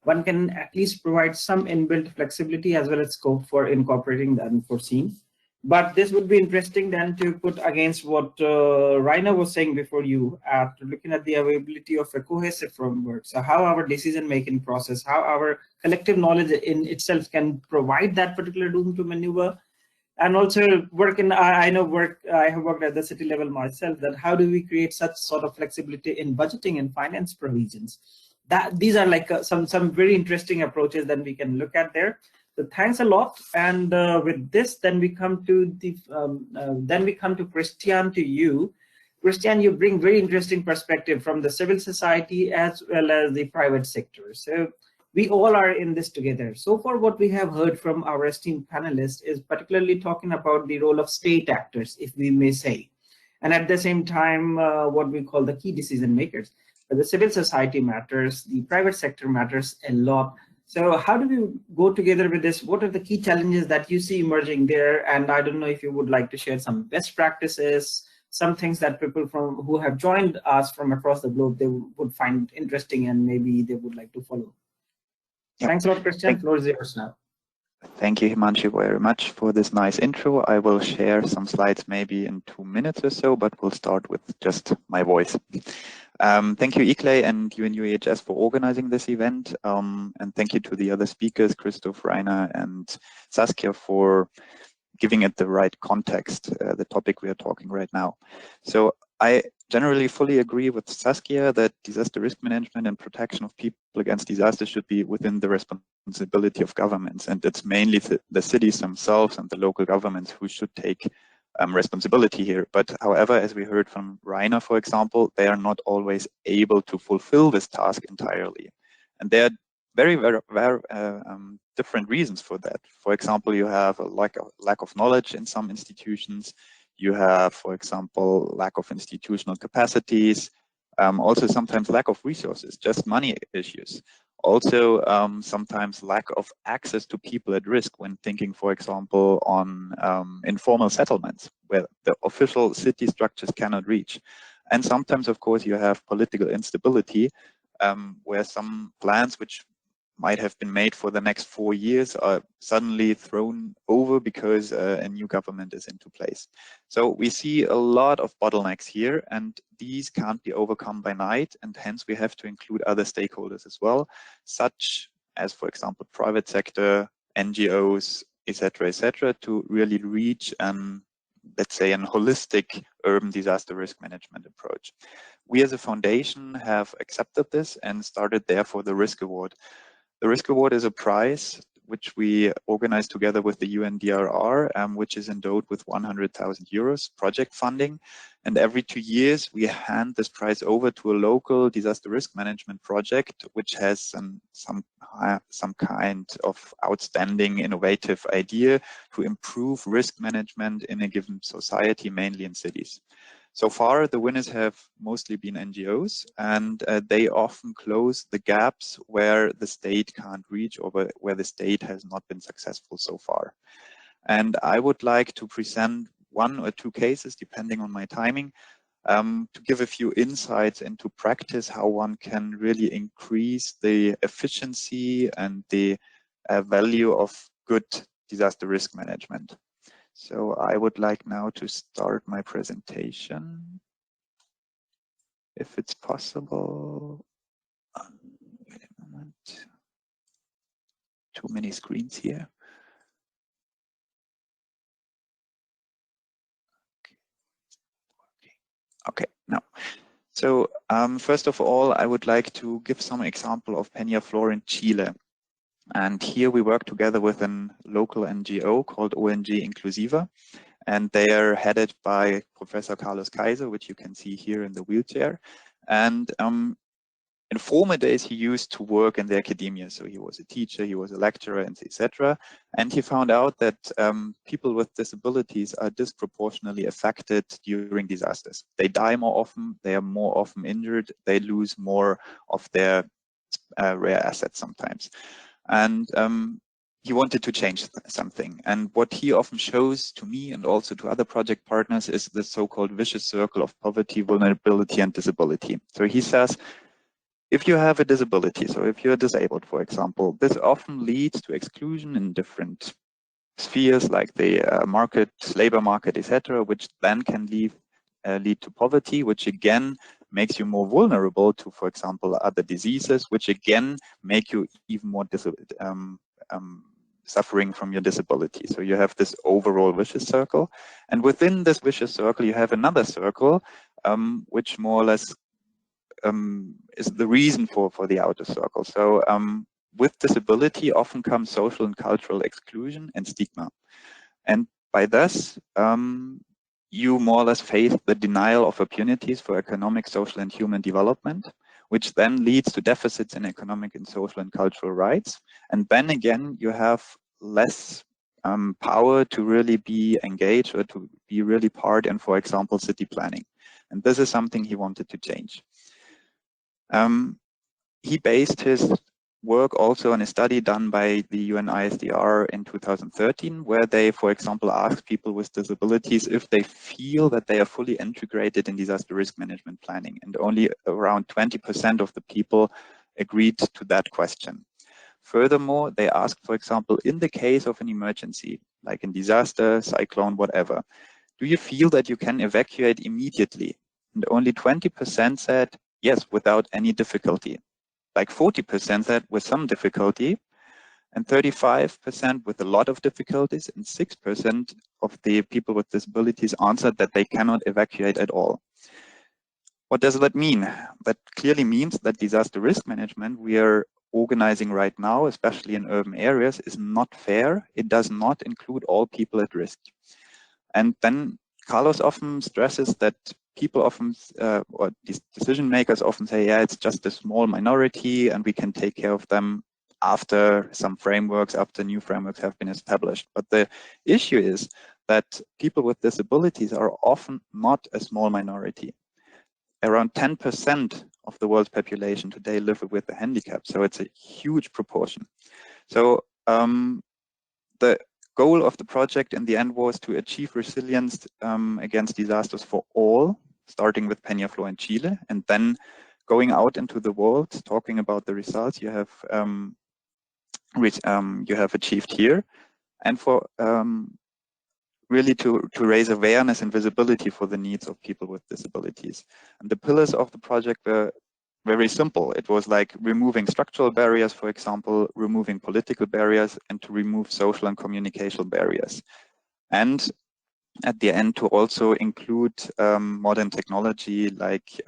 one can at least provide some inbuilt flexibility as well as scope for incorporating the unforeseen. But this would be interesting then to put against what Rainer was saying before you, looking at the availability of a cohesive framework. So how our decision-making process, how our collective knowledge in itself can provide that particular room to maneuver. And also I have worked at the city level myself, that how do we create such sort of flexibility in budgeting and finance provisions? These are like some very interesting approaches that we can look at there. So thanks a lot. And with this, then we come to Christian, to you. Christian, you bring very interesting perspective from the civil society as well as the private sector. So we all are in this together. So far, what we have heard from our esteemed panelists is particularly talking about the role of state actors, if we may say, and at the same time, what we call the key decision makers. The civil society matters, the private sector matters a lot. So how do we go together with this? What are the key challenges that you see emerging there? And I don't know if you would like to share some best practices, some things that people who have joined us from across the globe, they would find interesting and maybe they would like to follow. Yep. Thanks a lot, Christian. Floor is yours now. Thank you, Himanshu, very much for this nice intro. I will share some slides maybe in 2 minutes or so, but we'll start with just my voice. Thank you, ICLEI and UNUHS for organizing this event. And thank you to the other speakers, Christoph, Rainer, and Saskia, for giving it the right context, the topic we are talking right now. So I generally fully agree with Saskia that disaster risk management and protection of people against disasters should be within the responsibility of governments. And it's mainly the cities themselves and the local governments who should take responsibility here. But however, as we heard from Rainer, for example, they are not always able to fulfill this task entirely. And there are very different reasons for that. For example, you have a lack of knowledge in some institutions. You have, for example, lack of institutional capacities, also sometimes lack of resources, just money issues. Also, sometimes lack of access to people at risk when thinking, for example, on informal settlements where the official city structures cannot reach. And sometimes, of course, you have political instability where some plans which might have been made for the next 4 years are suddenly thrown over because a new government is into place. So we see a lot of bottlenecks here, and these can't be overcome by night, and hence we have to include other stakeholders as well, such as, for example, private sector, NGOs, etc., to really reach let's say, an holistic urban disaster risk management approach. We as a foundation have accepted this and started therefore the Risk Award. The Risk Award is a prize which we organized together with the UNDRR, which is endowed with 100,000 euros project funding. And every 2 years, we hand this prize over to a local disaster risk management project, which has some kind of outstanding innovative idea to improve risk management in a given society, mainly in cities. So far, the winners have mostly been NGOs, and they often close the gaps where the state can't reach or where the state has not been successful so far. And I would like to present 1 or 2 cases, depending on my timing, to give a few insights into practice, how one can really increase the efficiency and the value of good disaster risk management. So I would like now to start my presentation, if it's possible. Wait a moment. Too many screens here. Okay, now. So first of all, I would like to give some example of Peñaflor in Chile. And here we work together with a local NGO called ONG Inclusiva. And they are headed by Professor Carlos Kaiser, which you can see here in the wheelchair. And in former days, he used to work in the academia. So he was a teacher, he was a lecturer, and etc. And he found out that people with disabilities are disproportionately affected during disasters. They die more often, they are more often injured, they lose more of their rare assets sometimes. And he wanted to change something. And what he often shows to me and also to other project partners is the so-called vicious circle of poverty, vulnerability, and disability. So he says, if you have a disability, so if you're disabled, for example, this often leads to exclusion in different spheres like the market, labor market, etc., which then can lead to poverty, which again makes you more vulnerable to, for example, other diseases, which again make you even more suffering from your disability. So you have this overall vicious circle. And within this vicious circle, you have another circle, which more or less is the reason for the outer circle. So with disability often comes social and cultural exclusion and stigma. And by this, you more or less face the denial of opportunities for economic, social, and human development, which then leads to deficits in economic and social and cultural rights. And then again, you have less power to really be engaged or to be really part in, for example, city planning. And this is something he wanted to change. He based his work also on a study done by the UNISDR in 2013, where they, for example, asked people with disabilities if they feel that they are fully integrated in disaster risk management planning. And only around 20% of the people agreed to that question. Furthermore, they asked, for example, in the case of an emergency, like in disaster, cyclone, whatever, do you feel that you can evacuate immediately? And only 20% said, yes, without any difficulty. Like 40% said with some difficulty, and 35% with a lot of difficulties, and 6% of the people with disabilities answered that they cannot evacuate at all. What does that mean? That clearly means that disaster risk management we are organizing right now, especially in urban areas, is not fair. It does not include all people at risk. And then Carlos often stresses that people often, or these decision makers often say, yeah, it's just a small minority and we can take care of them after some frameworks, after new frameworks have been established. But the issue is that people with disabilities are often not a small minority. Around 10% of the world's population today live with a handicap, so it's a huge proportion. So the goal of the project in the end was to achieve resilience against disasters for all, starting with Peñaflor in Chile, and then going out into the world, talking about the results you have achieved here, and for really to raise awareness and visibility for the needs of people with disabilities. And the pillars of the project were very simple. It was like removing structural barriers, for example, removing political barriers, and to remove social and communication barriers. And at the end to also include modern technology like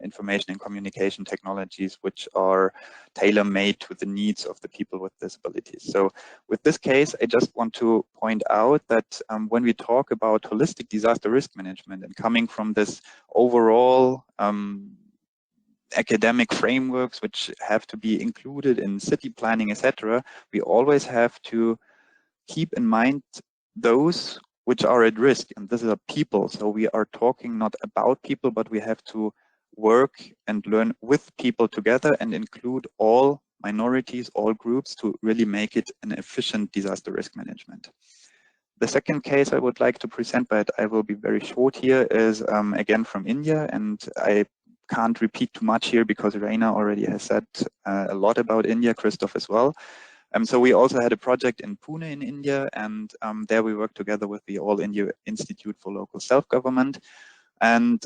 information and communication technologies, which are tailor-made to the needs of the people with disabilities. So with this case, I just want to point out that when we talk about holistic disaster risk management and coming from this overall academic frameworks which have to be included in city planning, etc., we always have to keep in mind those which are at risk, and this is people. So we are talking not about people, but we have to work and learn with people together and include all minorities, all groups to really make it an efficient disaster risk management. The second case I would like to present, but I will be very short here, is again from India, and I can't repeat too much here because Reina already has said a lot about India, Christoph as well. So we also had a project in Pune in India, and there we worked together with the All India Institute for Local Self-Government. And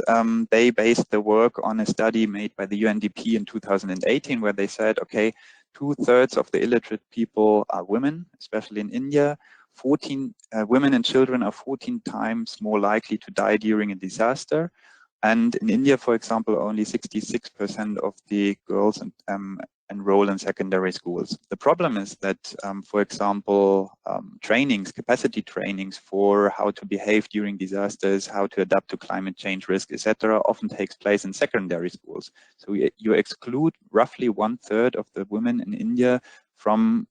they based the work on a study made by the UNDP in 2018, where they said, okay, 2/3 of the illiterate people are women, especially in India. 14 women and children are 14 times more likely to die during a disaster. And in India, for example, only 66% of the girls enroll in secondary schools. The problem is that, for example, capacity trainings for how to behave during disasters, how to adapt to climate change risk, etc., often takes place in secondary schools. So you exclude roughly 1/3 of the women in India from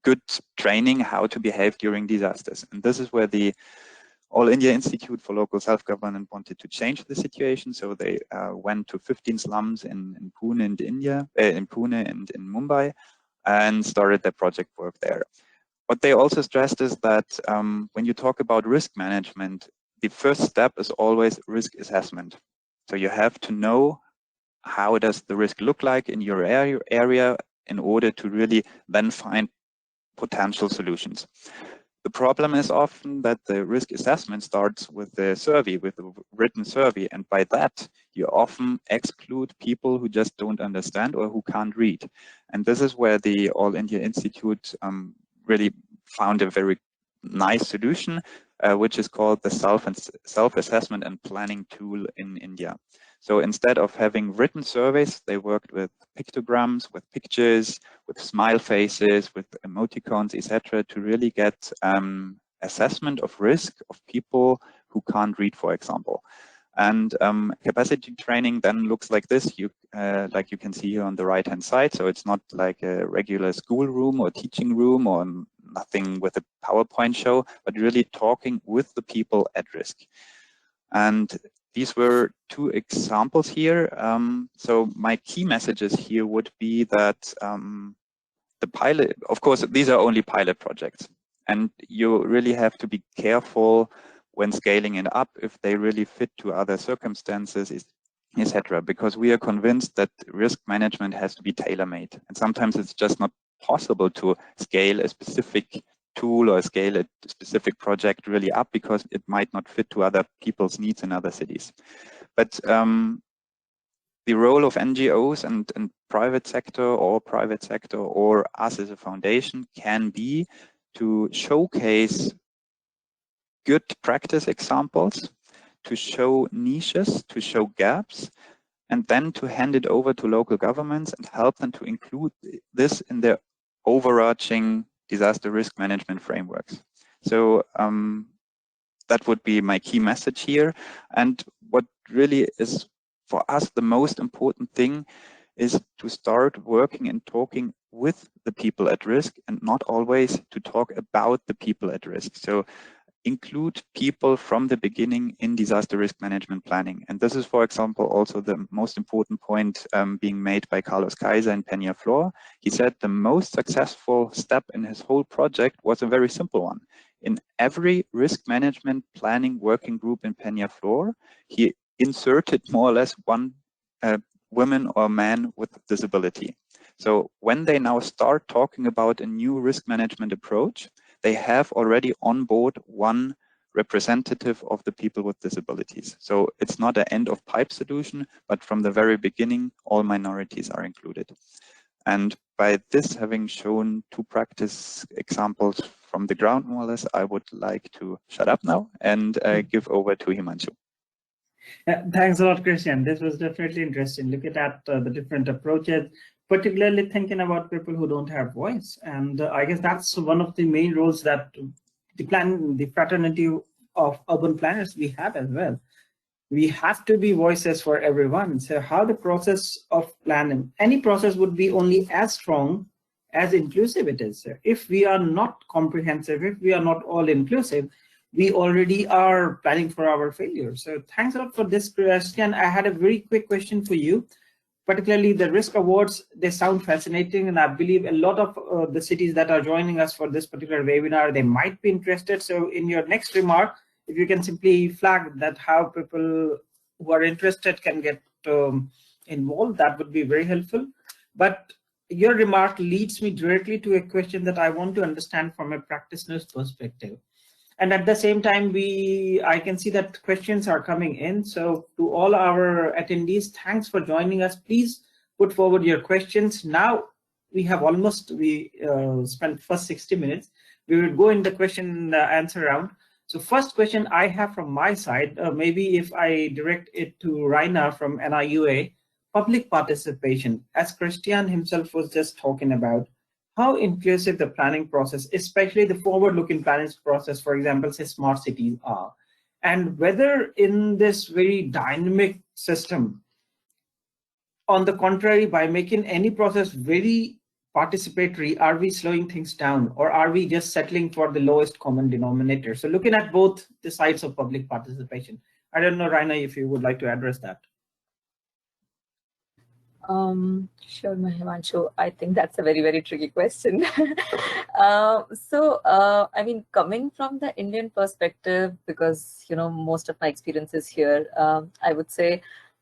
good training how to behave during disasters. And this is where the All India Institute for Local Self-Government wanted to change the situation, so they went to 15 slums in Pune and in Pune and in Mumbai, and started their project work there. What they also stressed is that when you talk about risk management, the first step is always risk assessment. So you have to know how does the risk look like in your area in order to really then find potential solutions. The problem is often that the risk assessment starts with the survey, with the written survey, and by that you often exclude people who just don't understand or who can't read. And this is where the All India Institute really found a very nice solution, which is called the self-assessment and planning tool in India. So instead of having written surveys, they worked with pictograms, with pictures, with smile faces, with emoticons, etc., to really get assessment of risk of people who can't read, for example. And capacity training then looks like this, like you can see here on the right-hand side. So it's not like a regular school room or teaching room or nothing with a PowerPoint show, but really talking with the people at risk. And these were two examples here. So my key messages here would be that the pilot, of course, these are only pilot projects, and you really have to be careful when scaling it up if they really fit to other circumstances, etc. Because we are convinced that risk management has to be tailor-made, and sometimes it's just not possible to scale a specific tool or scale a specific project really up because it might not fit to other people's needs in other cities. But the role of NGOs and private sector or us as a foundation can be to showcase good practice examples, to show niches, to show gaps, and then to hand it over to local governments and help them to include this in their overarching disaster risk management frameworks. So that would be my key message here. And what really is for us the most important thing is to start working and talking with the people at risk and not always to talk about the people at risk. So include people from the beginning in disaster risk management planning. And this is, for example, also the most important point being made by Carlos Kaiser in Peñaflor. He said the most successful step in his whole project was a very simple one. In every risk management planning working group in Peñaflor, he inserted more or less one woman or man with disability. So when they now start talking about a new risk management approach, they have already on board one representative of the people with disabilities. So it's not an end of pipe solution, but from the very beginning, all minorities are included. And by this, having shown 2 practice examples from the ground, more or less, I would like to shut up now and give over to Himanshu. Thanks a lot, Christian. This was definitely interesting. Looking at the different approaches, particularly thinking about people who don't have voice. And I guess that's one of the main roles that the fraternity of urban planners we have as well. We have to be voices for everyone. So how the process of planning, any process would be only as strong as inclusive it is. If we are not comprehensive, if we are not all inclusive, we already are planning for our failure. So thanks a lot for this question. I had a very quick question for you. Particularly the risk awards, they sound fascinating, and I believe a lot of the cities that are joining us for this particular webinar, they might be interested. So in your next remark, if you can simply flag that how people who are interested can get involved, that would be very helpful. But your remark leads me directly to a question that I want to understand from a practitioner's perspective. And at the same time, I can see that questions are coming in. So to all our attendees, thanks for joining us. Please put forward your questions. Now we have spent first 60 minutes. We will go in the question answer round. So first question I have from my side, maybe if I direct it to Raina from NIUA, public participation, as Christian himself was just talking about, how inclusive the planning process, especially the forward-looking planning process, for example, say smart cities are, and whether in this very dynamic system, on the contrary, by making any process very participatory, are we slowing things down, or are we just settling for the lowest common denominator? So looking at both the sides of public participation, I don't know, Raina, if you would like to address that. Sure, Himanshu. I think that's a very, very tricky question. I mean, coming from the Indian perspective, because, most of my experiences here, I would say,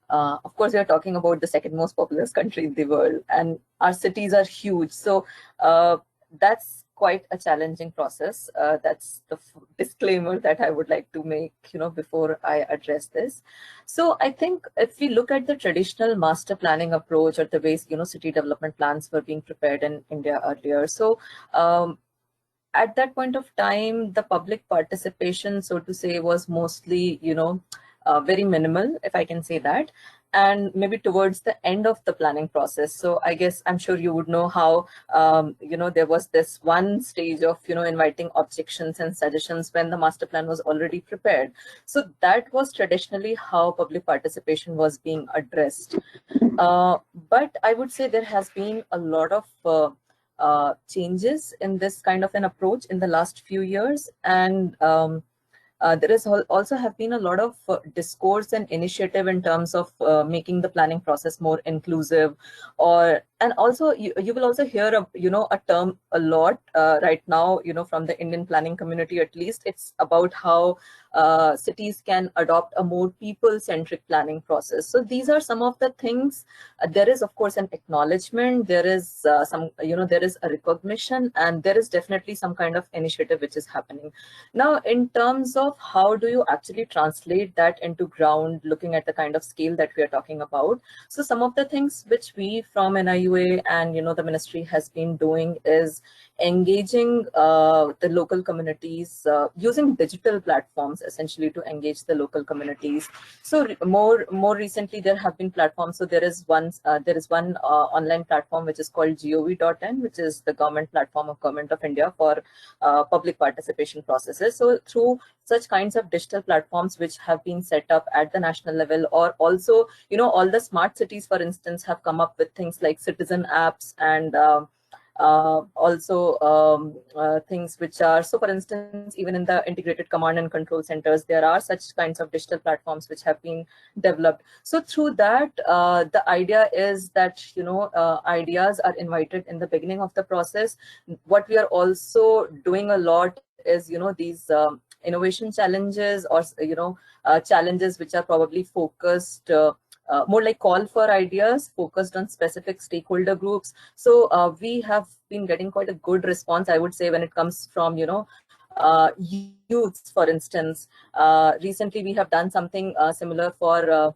of course, we are talking about the second most populous country in the world, and our cities are huge. So that's quite a challenging process. That's the disclaimer that I would like to make, before I address this. So I think if we look at the traditional master planning approach, or the ways, city development plans were being prepared in India earlier. So at that point of time, the public participation, so to say, was mostly, very minimal, if I can say that, and maybe towards the end of the planning process. So I guess I'm sure you would know how, there was this one stage of, inviting objections and suggestions when the master plan was already prepared. So that was traditionally how public participation was being addressed. But I would say there has been a lot of changes in this kind of an approach in the last few years, and there is also have been a lot of discourse and initiative in terms of making the planning process more inclusive, and also you will also hear a term a lot right now, from the Indian planning community. At least it's about how cities can adopt a more people-centric planning process. So these are some of the things. There is, of course, an acknowledgement. There is there is a recognition, and there is definitely some kind of initiative which is happening. Now, in terms of how do you actually translate that into ground, looking at the kind of scale that we are talking about. So some of the things which we from NIUA and the ministry has been doing is engaging the local communities using digital platforms, essentially, to engage the local communities. So more recently there have been platforms. So there is one online platform which is called gov.in, which is the government platform of Government of India for public participation processes. So through such kinds of digital platforms which have been set up at the national level, or also all the smart cities, for instance, have come up with things like citizen apps, and also things which are, so for instance, even in the integrated command and control centers, there are such kinds of digital platforms which have been developed. So through that, the idea is that ideas are invited in the beginning of the process. What we are also doing a lot is these innovation challenges, or challenges which are probably focused more like call for ideas, focused on specific stakeholder groups. So we have been getting quite a good response, I would say, when it comes from youths, for instance. Recently we have done something similar for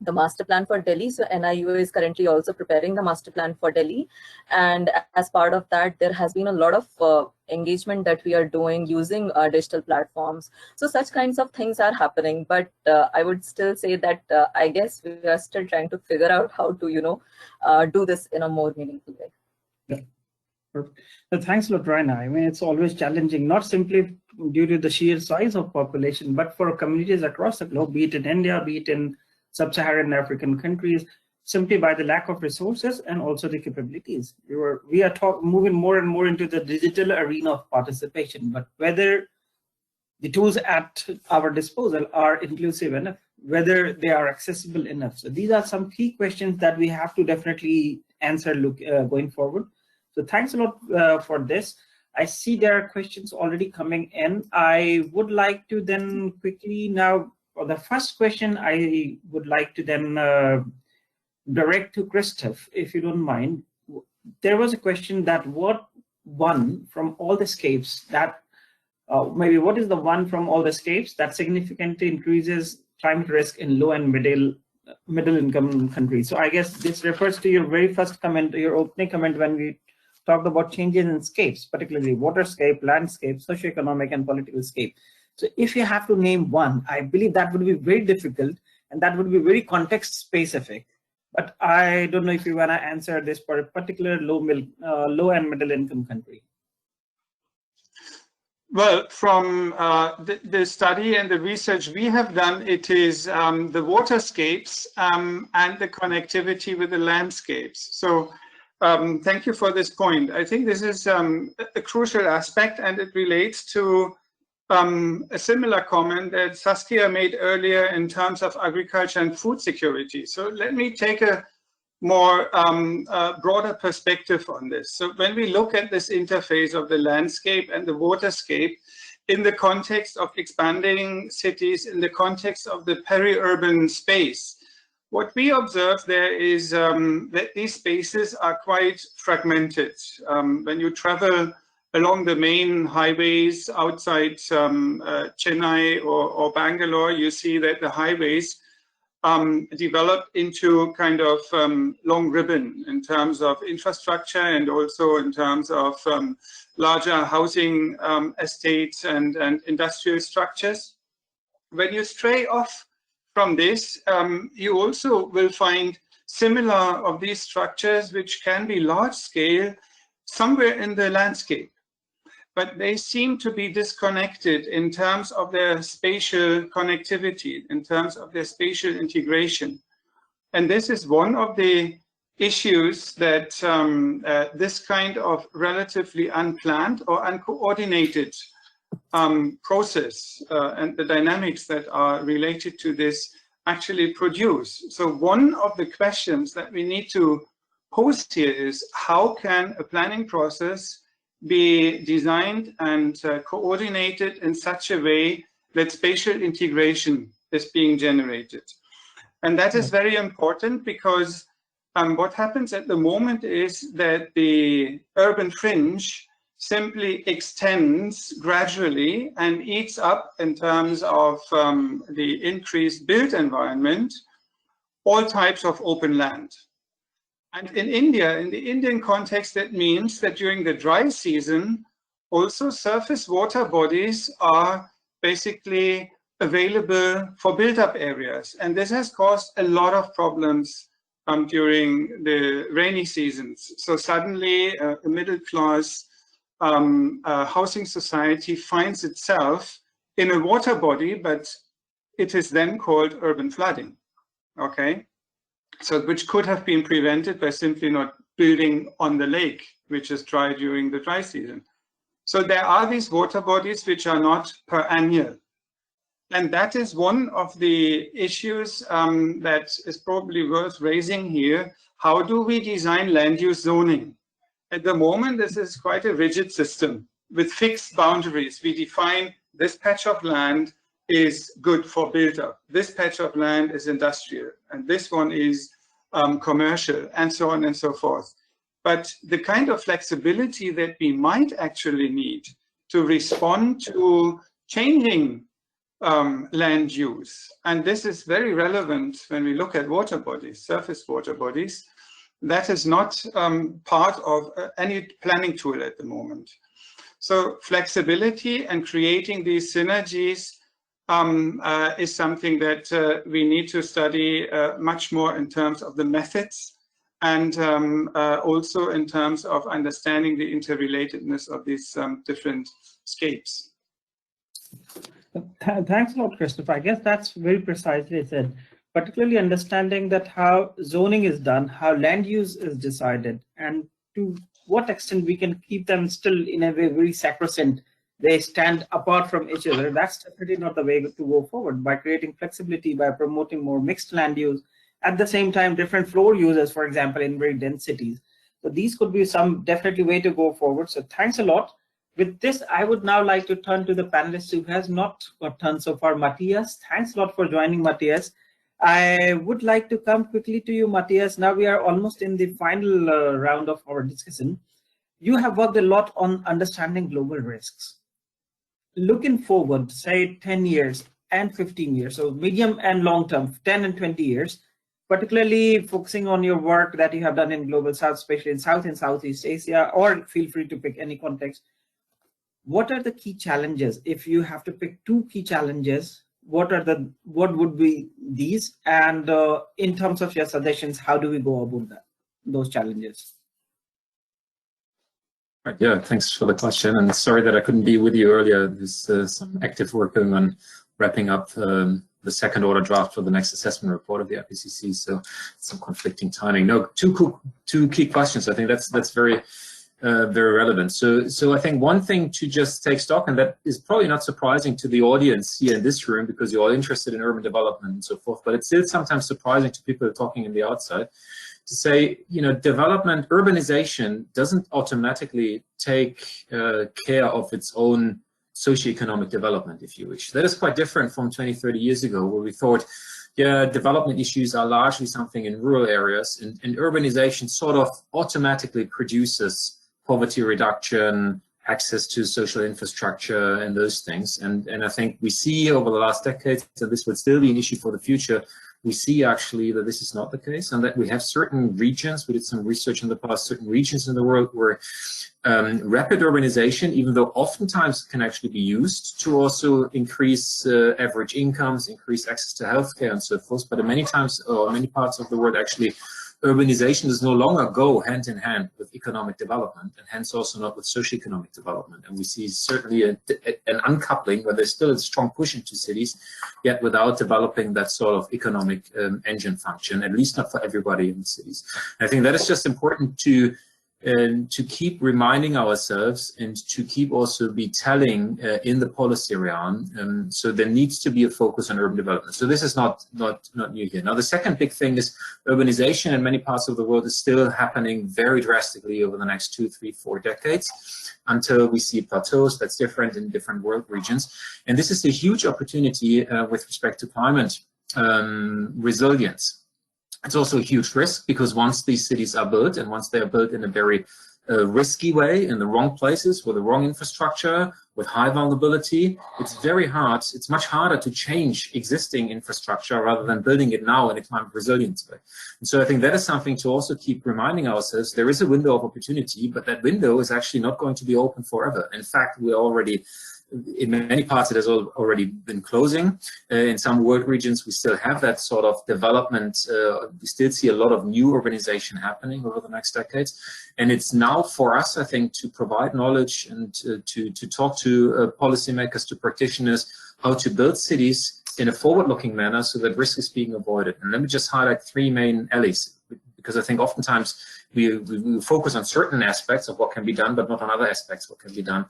the master plan for Delhi. So NIU is currently also preparing the master plan for Delhi. And as part of that, there has been a lot of engagement that we are doing using digital platforms. So such kinds of things are happening. But I would still say that I guess we are still trying to figure out how to, do this in a more meaningful way. Yeah. Perfect. So thanks a lot, Raina. I mean, it's always challenging, not simply due to the sheer size of population, but for communities across the globe, be it in India, be it in sub-Saharan African countries, simply by the lack of resources and also the capabilities. We are moving more and more into the digital arena of participation, but whether the tools at our disposal are inclusive enough, whether they are accessible enough. So these are some key questions that we have to definitely answer going forward. So thanks a lot for this. I see there are questions already coming in. I would like to then quickly now, for the first question, I would like to then direct to Christoph, if you don't mind. There was a question that what one from all the scapes that, maybe what is the one from all the scapes that significantly increases climate risk in low and middle income countries? So I guess this refers to your very first comment, your opening comment when we talked about changes in scapes, particularly waterscape, landscape, socioeconomic and political scape. So if you have to name one, I believe that would be very difficult and that would be very context specific. But I don't know if you want to answer this for a particular low and middle income country. Well, from the study and the research we have done, it is the waterscapes and the connectivity with the landscapes. So thank you for this point. I think this is a crucial aspect, and it relates to a similar comment that Saskia made earlier in terms of agriculture and food security. So let me take a more broader perspective on this. So when we look at this interface of the landscape and the waterscape in the context of expanding cities, in the context of the peri-urban space, what we observe there is that these spaces are quite fragmented. When you travel along the main highways outside Chennai or Bangalore, you see that the highways developed into kind of long ribbon in terms of infrastructure and also in terms of larger housing estates and industrial structures. When you stray off from this, you also will find similar of these structures which can be large scale somewhere in the landscape, but they seem to be disconnected in terms of their spatial connectivity, in terms of their spatial integration. And this is one of the issues that this kind of relatively unplanned or uncoordinated process and the dynamics that are related to this actually produce. So one of the questions that we need to pose here is, how can a planning process be designed and coordinated in such a way that spatial integration is being generated? And that is very important, because what happens at the moment is that the urban fringe simply extends gradually and eats up, in terms of the increased built environment, all types of open land. And in India, in the Indian context, that means that during the dry season, also surface water bodies are basically available for built-up areas. And this has caused a lot of problems during the rainy seasons. So suddenly a middle-class housing society finds itself in a water body, but it is then called urban flooding, okay? So which could have been prevented by simply not building on the lake, which is dry during the dry season. So there are these water bodies which are not perennial. And that is one of the issues that is probably worth raising here. How do we design land use zoning? At the moment, this is quite a rigid system with fixed boundaries. We define this patch of land is good for build-up, this patch of land is industrial, and this one is commercial, and so on and so forth. But the kind of flexibility that we might actually need to respond to changing land use. And this is very relevant when we look at water bodies, surface water bodies. That is not part of any planning tool at the moment. So flexibility and creating these synergies is something that we need to study much more in terms of the methods and also in terms of understanding the interrelatedness of these different scapes. Thanks a lot, Christopher. I guess that's very precisely said, particularly understanding that how zoning is done, how land use is decided, and to what extent we can keep them still in a way very sacrosanct. They stand apart from each other. That's definitely not the way to go forward. By creating flexibility, by promoting more mixed land use, at the same time, different floor uses, for example, in very dense cities. So these could be some definitely way to go forward. So thanks a lot. With this, I would now like to turn to the panelist who has not got turn so far, Matthias. Thanks a lot for joining, Matthias. I would like to come quickly to you, Matthias. Now we are almost in the final round of our discussion. You have worked a lot on understanding global risks. Looking forward, say 10 years and 15 years, so medium and long term, 10 and 20 years, particularly focusing on your work that you have done in Global South, especially in South and Southeast Asia, or feel free to pick any context. What are the key challenges? If you have to pick two key challenges, what would be these? And in terms of your suggestions, how do we go about those challenges? Right, yeah, thanks for the question, and sorry that I couldn't be with you earlier. There's some active work going on wrapping up the second order draft for the next assessment report of the IPCC, so some conflicting timing. No, two key questions. I think that's very very relevant. So I think one thing to just take stock, and that is probably not surprising to the audience here in this room because you're all interested in urban development and so forth, but it's still sometimes surprising to people talking in the outside, to say, you know, development, urbanization doesn't automatically take care of its own socioeconomic development, if you wish. That is quite different from 20, 30 years ago, where we thought, yeah, development issues are largely something in rural areas, and urbanization sort of automatically produces poverty reduction, access to social infrastructure, and those things. And I think we see over the last decades, and this would still be an issue for the future, we see actually that this is not the case, and that we have certain regions, we did some research in the past, certain regions in the world where rapid urbanization, even though oftentimes can actually be used to also increase average incomes, increase access to healthcare and so forth, but many times, or many parts of the world actually, urbanization does no longer go hand in hand with economic development, and hence also not with socioeconomic development. And we see certainly an uncoupling where there's still a strong push into cities, yet without developing that sort of economic engine function, at least not for everybody in the cities. And I think that is just important to keep reminding ourselves and to keep also be telling in the policy realm. So there needs to be a focus on urban development. So this is not new here. Now the second big thing is urbanization in many parts of the world is still happening very drastically over the next 2, 3, 4 decades until we see plateaus. That's different in different world regions. And this is a huge opportunity with respect to climate resilience. It's also a huge risk because once these cities are built, and once they are built in a very risky way, in the wrong places, with the wrong infrastructure, with high vulnerability, it's very hard, it's much harder to change existing infrastructure rather than building it now in a climate resilience way. And so I think that is something to also keep reminding ourselves. There is a window of opportunity, but that window is actually not going to be open forever. In fact, we're already, in many parts it has already been closing. In some world regions we still have that sort of development. We still see a lot of new urbanization happening over the next decades. And it's now for us, I think, to provide knowledge and to talk to policymakers, to practitioners, how to build cities in a forward-looking manner so that risk is being avoided. And let me just highlight 3 main alleys, because I think oftentimes we focus on certain aspects of what can be done, but not on other aspects of what can be done.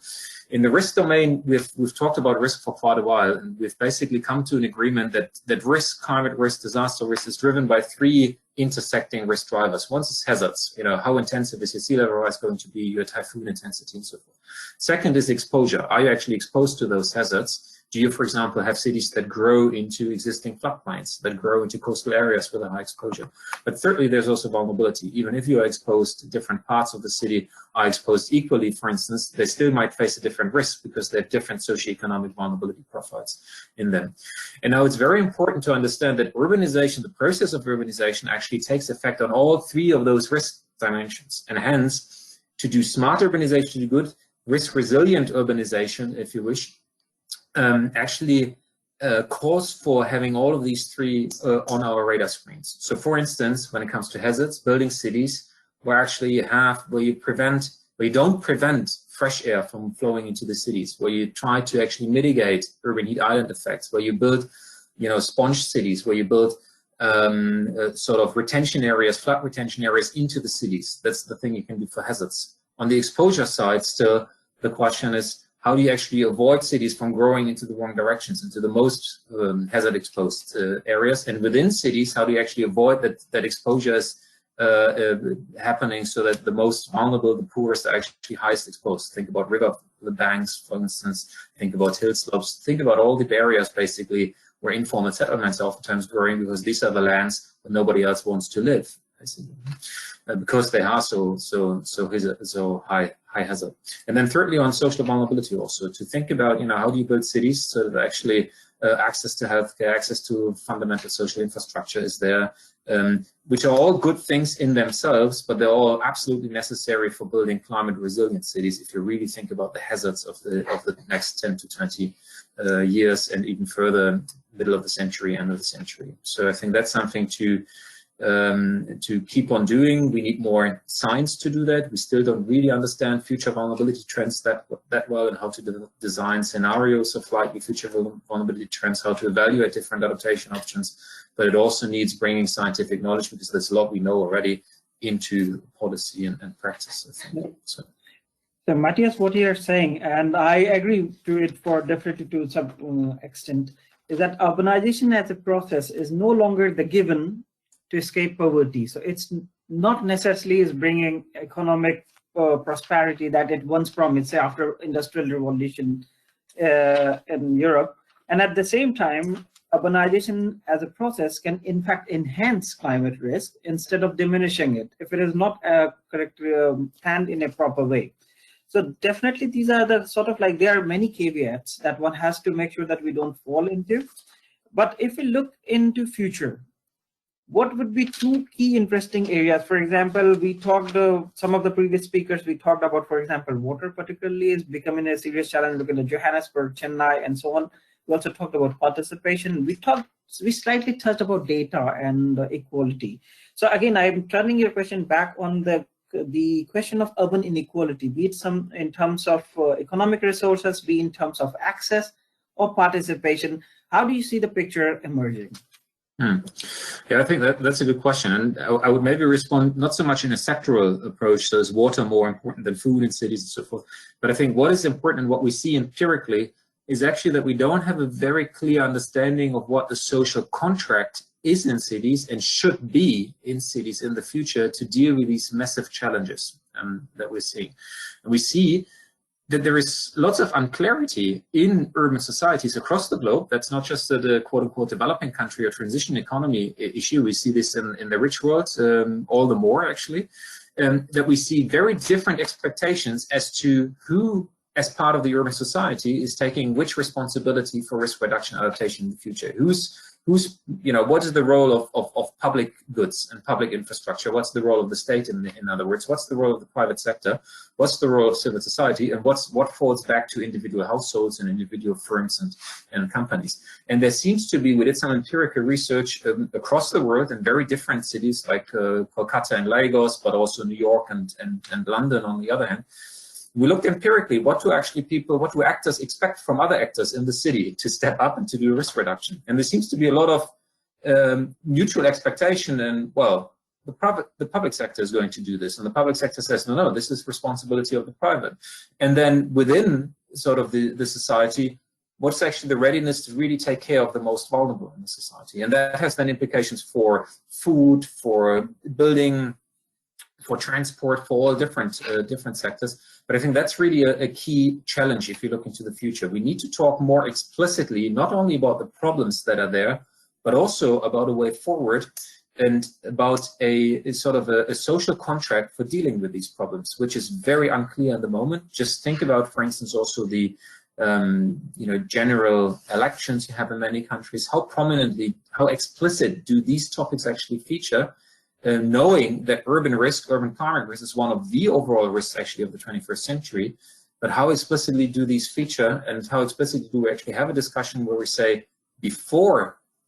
In the risk domain, we've talked about risk for quite a while, and we've basically come to an agreement that risk, climate risk, disaster risk is driven by 3 intersecting risk drivers. One is hazards, you know, how intensive is your sea level rise going to be, your typhoon intensity and so forth. Second is exposure. Are you actually exposed to those hazards? Do you, for example, have cities that grow into existing floodplains, that grow into coastal areas with a high exposure? But thirdly, there's also vulnerability. Even if you are exposed, different parts of the city are exposed equally, for instance, they still might face a different risk because they have different socioeconomic vulnerability profiles in them. And now it's very important to understand that urbanization, the process of urbanization, actually takes effect on all three of those risk dimensions. And hence, to do smart urbanization, to do good, risk-resilient urbanization, if you wish, actually calls for having all of these three on our radar screens. So for instance, when it comes to hazards, building cities where actually you have, where you don't prevent fresh air from flowing into the cities, where you try to actually mitigate urban heat island effects, where you build, sponge cities, where you build sort of retention areas, flood retention areas into the cities. That's the thing you can do for hazards. On the exposure side, still, the question is, how do you actually avoid cities from growing into the wrong directions, into the most hazard-exposed areas? And within cities, how do you actually avoid that exposure is happening so that the most vulnerable, the poorest, are actually highest exposed? Think about river banks, for instance. Think about hill slopes. Think about all the areas, basically, where informal settlements are oftentimes growing, because these are the lands where nobody else wants to live, basically, because they are so high hazard. And then thirdly, on social vulnerability also, to think about, how do you build cities so that actually access to healthcare, access to fundamental social infrastructure is there, which are all good things in themselves, but they're all absolutely necessary for building climate resilient cities if you really think about the hazards of the next 10 to 20 years, and even further, middle of the century, end of the century. So I think that's something to keep on doing. We need more science to do that. We still don't really understand future vulnerability trends that well, and how to design scenarios of likely future vulnerability trends, how to evaluate different adaptation options. But it also needs bringing scientific knowledge, because there's a lot we know already, into policy and practice, I think. So Matthias, what you're saying, and I agree to it for definitely to some extent, is that urbanization as a process is no longer the given to escape poverty. So it's not necessarily is bringing economic prosperity that it once promised, say, after Industrial Revolution in Europe. And at the same time, urbanization as a process can in fact enhance climate risk instead of diminishing it, if it is not correctly planned in a proper way. So definitely these are the sort of like, there are many caveats that one has to make sure that we don't fall into. But if we look into future, what would be two key interesting areas? For example, we talked, some of the previous speakers, we talked about, for example, water particularly is becoming a serious challenge, looking at Johannesburg, Chennai, and so on. We also talked about participation. We slightly touched about data and equality. So again, I'm turning your question back on the question of urban inequality, be it some in terms of economic resources, be in terms of access or participation. How do you see the picture emerging? Yeah, I think that's a good question. And I would maybe respond not so much in a sectoral approach, so is water more important than food in cities and so forth. But I think what is important and what we see empirically is actually that we don't have a very clear understanding of what the social contract is in cities and should be in cities in the future to deal with these massive challenges that we're seeing. And we see that there is lots of unclarity in urban societies across the globe. That's not just the quote-unquote developing country or transition economy issue. We see this in the rich world all the more, actually, that we see very different expectations as to who, as part of the urban society, is taking which responsibility for risk reduction adaptation in the future. What is the role of public goods and public infrastructure? What's the role of the state, in other words? What's the role of the private sector? What's the role of civil society? And what falls back to individual households and individual firms and companies? And there seems to be, we did some empirical research across the world in very different cities like Kolkata and Lagos, but also New York and London on the other hand. We looked empirically, what do actors expect from other actors in the city to step up and to do risk reduction? And there seems to be a lot of mutual expectation, and well, the public sector is going to do this, and the public sector says, no, this is responsibility of the private. And then within sort of the society, what's actually the readiness to really take care of the most vulnerable in the society? And that has then implications for food, for building for transport, for all different different sectors. But I think that's really a key challenge if you look into the future. We need to talk more explicitly, not only about the problems that are there, but also about a way forward and about a sort of a social contract for dealing with these problems, which is very unclear at the moment. Just think about, for instance, also the general elections you have in many countries. How prominently, how explicit do these topics actually feature? Knowing that urban climate risk is one of the overall risks actually of the 21st century, but how explicitly do these feature, and how explicitly do we actually have a discussion where we say, before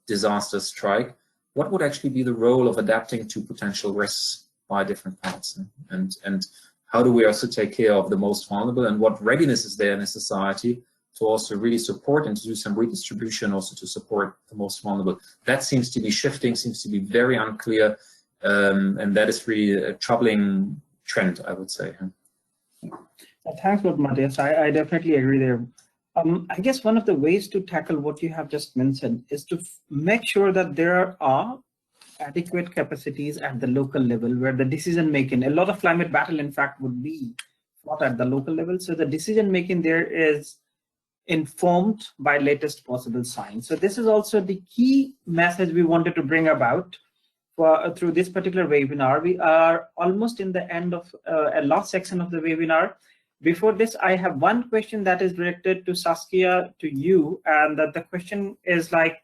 disasters strike, what would actually be the role of adapting to potential risks by different parts, and how do we also take care of the most vulnerable, and what readiness is there in a society to also really support and to do some redistribution also to support the most vulnerable. That seems to be shifting, seems to be very unclear, and that is really a troubling trend, I would say. Thanks a lot, Matthias. I definitely agree there. I guess one of the ways to tackle what you have just mentioned is to make sure that there are adequate capacities at the local level where the decision making, a lot of climate battle in fact would be fought at the local level. So the decision making there is informed by latest possible science. So this is also the key message we wanted to bring about through this particular webinar. We are almost in the end of a last section of the webinar. Before this, I have one question that is directed to Saskia, to you, and that the question is like,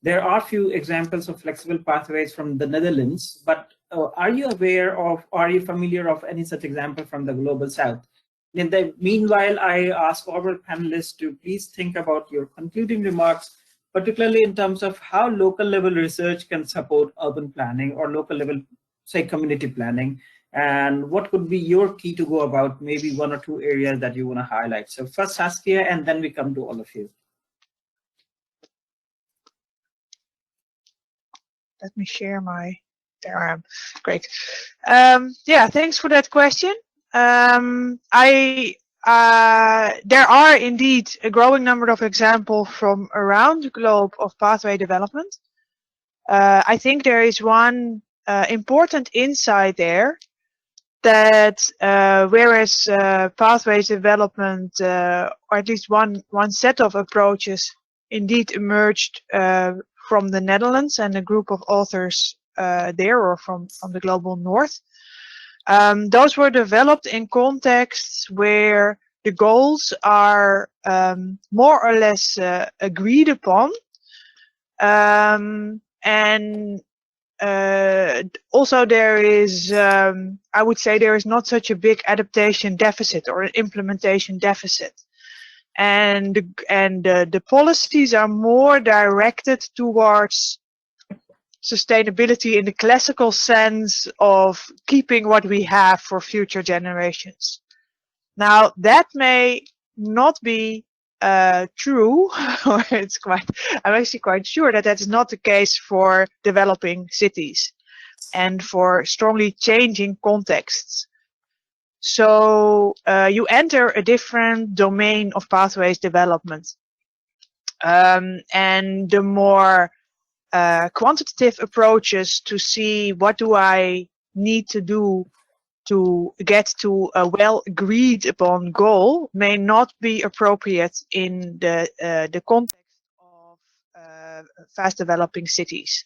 there are few examples of flexible pathways from the Netherlands, but are you aware of, are you familiar of any such example from the Global South? In the meanwhile, I ask our panelists to please think about your concluding remarks, particularly in terms of how local level research can support urban planning or local level, say, community planning, and what could be your key to go about, maybe one or two areas that you want to highlight. So first Saskia, and then we come to all of you. Let me share my, there I am, great. Yeah, thanks for that question. There are indeed a growing number of examples from around the globe of pathway development. I think there is one important insight there, that whereas pathways development, or at least one set of approaches indeed emerged from the Netherlands and a group of authors there, or from the global north. Those were developed in contexts where the goals are more or less agreed upon, and also there is, I would say, there is not such a big adaptation deficit or an implementation deficit. And the policies are more directed towards sustainability in the classical sense of keeping what we have for future generations. Now, that may not be true, or it's quite, I'm actually quite sure that that's not the case for developing cities and for strongly changing contexts. So you enter a different domain of pathways development. And the more quantitative approaches to see what do I need to do to get to a well agreed upon goal may not be appropriate in the context of fast developing cities.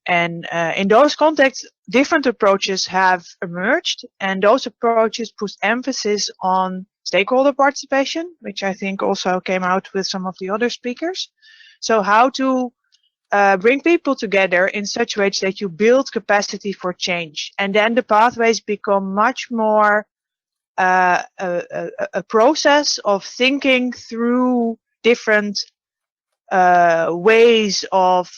And in those contexts, different approaches have emerged, and those approaches put emphasis on stakeholder participation, which I think also came out with some of the other speakers. So how to bring people together in such ways that you build capacity for change. And then the pathways become much more a process of thinking through different ways of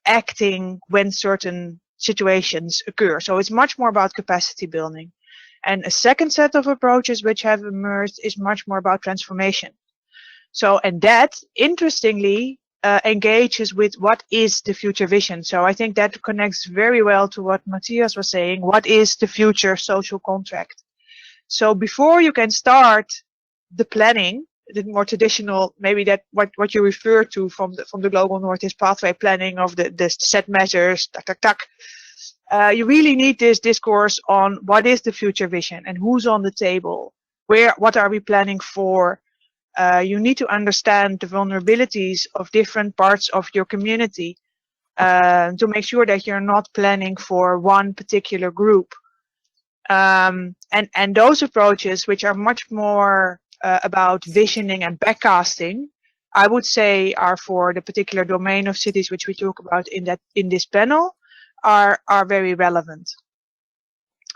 acting when certain situations occur. So it's much more about capacity building. And a second set of approaches which have emerged is much more about transformation. So, and that, interestingly, engages with what is the future vision. So I think that connects very well to what Matthias was saying. What is the future social contract? So before you can start the planning, the more traditional, maybe that what you refer to from the global north is pathway planning of the set measures, you really need this discourse on what is the future vision and who's on the table, what are we planning for. You need to understand the vulnerabilities of different parts of your community to make sure that you're not planning for one particular group. And those approaches, which are much more about visioning and backcasting, I would say are for the particular domain of cities which we talk about in this panel, are very relevant.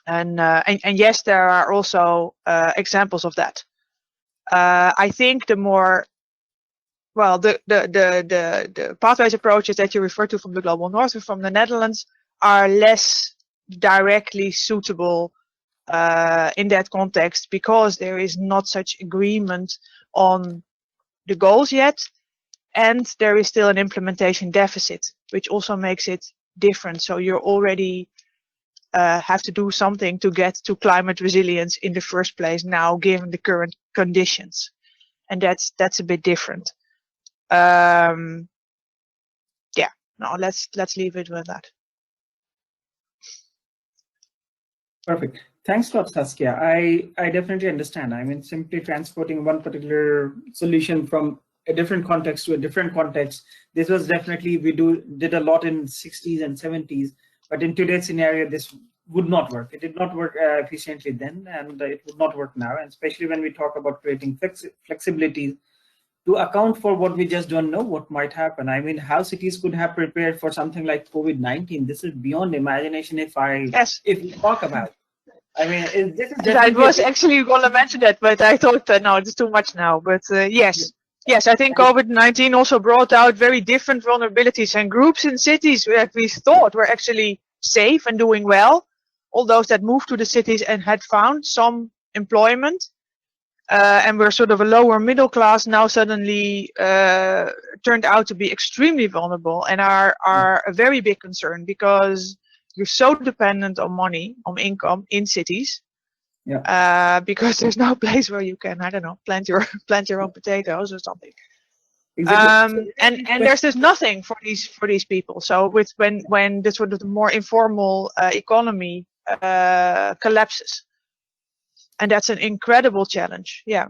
And yes, there are also examples of that. I think the more the pathways approaches that you refer to from the Global North or from the Netherlands are less directly suitable in that context, because there is not such agreement on the goals yet, and there is still an implementation deficit, which also makes it different. So you already have to do something to get to climate resilience in the first place now, given the current conditions, and that's a bit different. Yeah, no, let's leave it with that. Perfect. Thanks a lot, Saskia. I definitely understand. I mean, simply transporting one particular solution from a different context to a different context. This was definitely, we did a lot in 60s and 70s, but in today's scenario, this would not work. It did not work efficiently then, and it would not work now. And especially when we talk about creating flexibility to account for what we just don't know what might happen. I mean, how cities could have prepared for something like COVID-19. This is beyond imagination if we talk about it. I mean, this is I was actually going to mention that, but I thought that no, it's too much now. But yes, I think COVID-19 also brought out very different vulnerabilities and groups in cities that we thought were actually safe and doing well. All those that moved to the cities and had found some employment and were sort of a lower middle class, now suddenly turned out to be extremely vulnerable and are a very big concern, because you're so dependent on money, on income in cities, because there's no place where you can, I don't know, plant your own potatoes or something. Exactly. And there's just nothing for these people. So when the sort of the more informal economy collapses, and that's an incredible challenge. Yeah.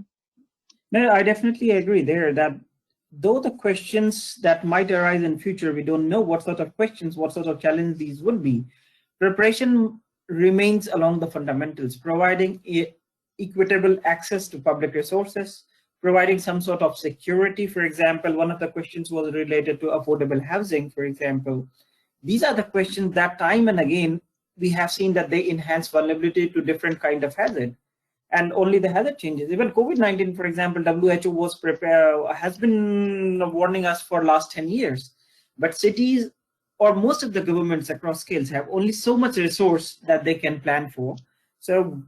No, I definitely agree there that though the questions that might arise in future, we don't know what sort of questions, what sort of challenges these would be. Preparation remains along the fundamentals, providing equitable access to public resources, providing some sort of security. For example, one of the questions was related to affordable housing, for example. These are the questions that time and again, we have seen that they enhance vulnerability to different kind of hazard. And only the hazard changes. Even COVID-19, for example, WHO has been warning us for last 10 years. But cities or most of the governments across scales have only so much resource that they can plan for. So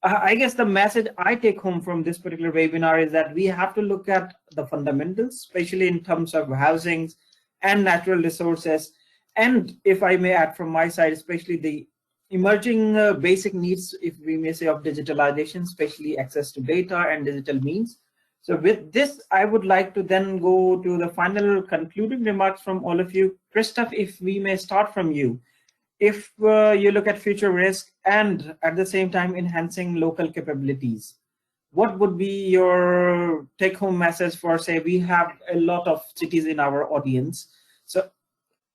I guess the message I take home from this particular webinar is that we have to look at the fundamentals, especially in terms of housings and natural resources. And if I may add from my side, especially the emerging basic needs, if we may say, of digitalization, especially access to data and digital means. So with this, I would like to then go to the final concluding remarks from all of you. Christoph, if we may start from you. If you look at future risk and at the same time enhancing local capabilities, what would be your take-home message for, say, we have a lot of cities in our audience. So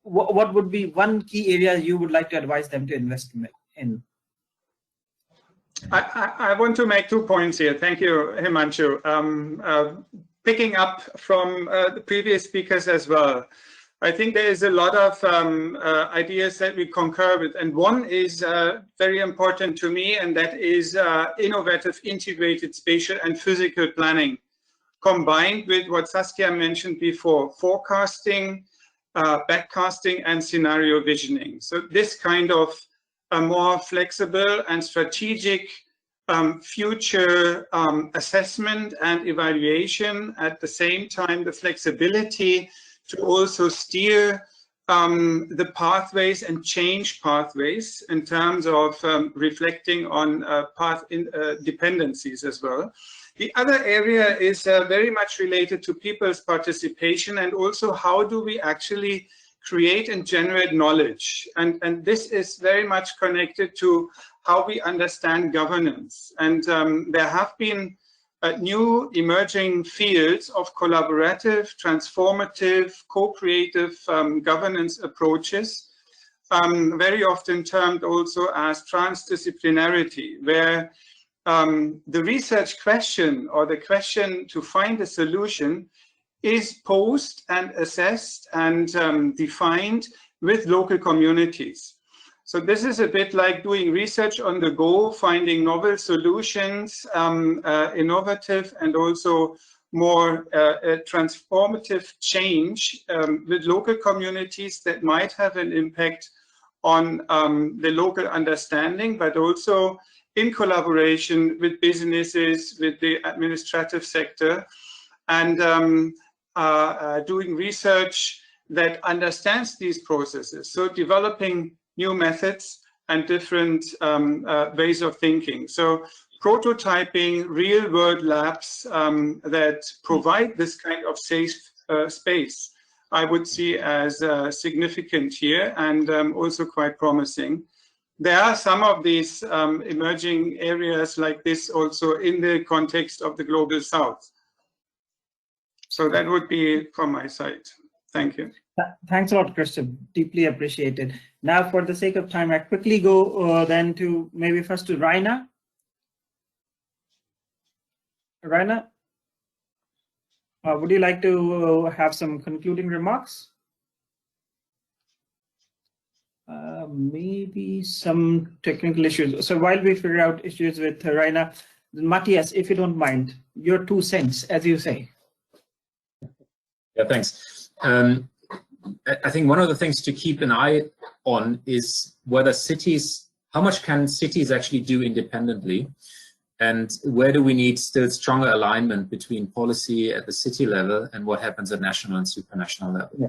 what would be one key area you would like to advise them to invest in? I want to make 2 points here. Thank you, Himanshu. Picking up from the previous speakers as well, I think there is a lot of ideas that we concur with. And one is very important to me, and that is innovative, integrated spatial and physical planning, combined with what Saskia mentioned before, forecasting, backcasting, and scenario visioning. So this kind of a more flexible and strategic future assessment and evaluation, at the same time the flexibility to also steer the pathways and change pathways in terms of reflecting on path dependencies as well. The other area is very much related to people's participation, and also how do we actually create and generate knowledge. And this is very much connected to how we understand governance. And there have been new emerging fields of collaborative, transformative, co-creative governance approaches, very often termed also as transdisciplinarity, where the research question or the question to find a solution is posed and assessed and defined with local communities. So this is a bit like doing research on the go, finding novel solutions, innovative and also more transformative change with local communities that might have an impact on the local understanding, but also in collaboration with businesses, with the administrative sector, and doing research that understands these processes. So developing new methods and different ways of thinking. So prototyping real-world labs that provide this kind of safe space, I would see as significant here and also quite promising. There are some of these emerging areas like this also in the context of the Global South. So that would be from my side. Thank you. Thanks a lot, Christian. Deeply appreciated. Now, for the sake of time, I quickly go then to maybe first to Raina. Raina, would you like to have some concluding remarks? Maybe some technical issues. So while we figure out issues with Raina, Matthias, if you don't mind, your 2 cents, as you say. Yeah, thanks. I think one of the things to keep an eye on is whether cities, how much can cities actually do independently, and where do we need still stronger alignment between policy at the city level and what happens at national and supranational level. Yeah.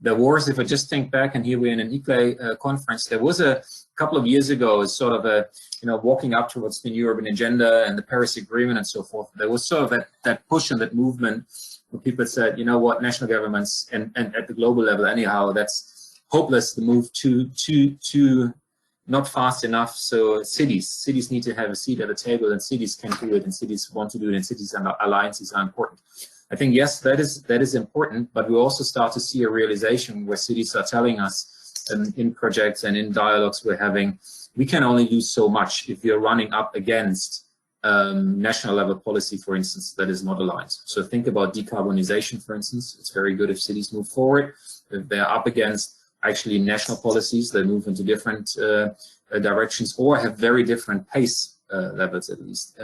There was, if I just think back, and here we're in an ICLE conference, there was a couple of years ago sort of a, walking up towards the new urban agenda and the Paris Agreement and so forth. There was sort of that push and that movement where people said, you know what, national governments and at the global level anyhow, that's hopeless to move to not fast enough. So cities need to have a seat at the table, and cities can do it, and cities want to do it, and cities and alliances are important. I think, yes, that is important, but we also start to see a realization where cities are telling us in projects and in dialogues we're having, we can only do so much if you're running up against national level policy, for instance, that is not aligned. So think about decarbonization, for instance. It's very good if cities move forward. If they're up against actually national policies, they move into different directions or have very different pace levels at least.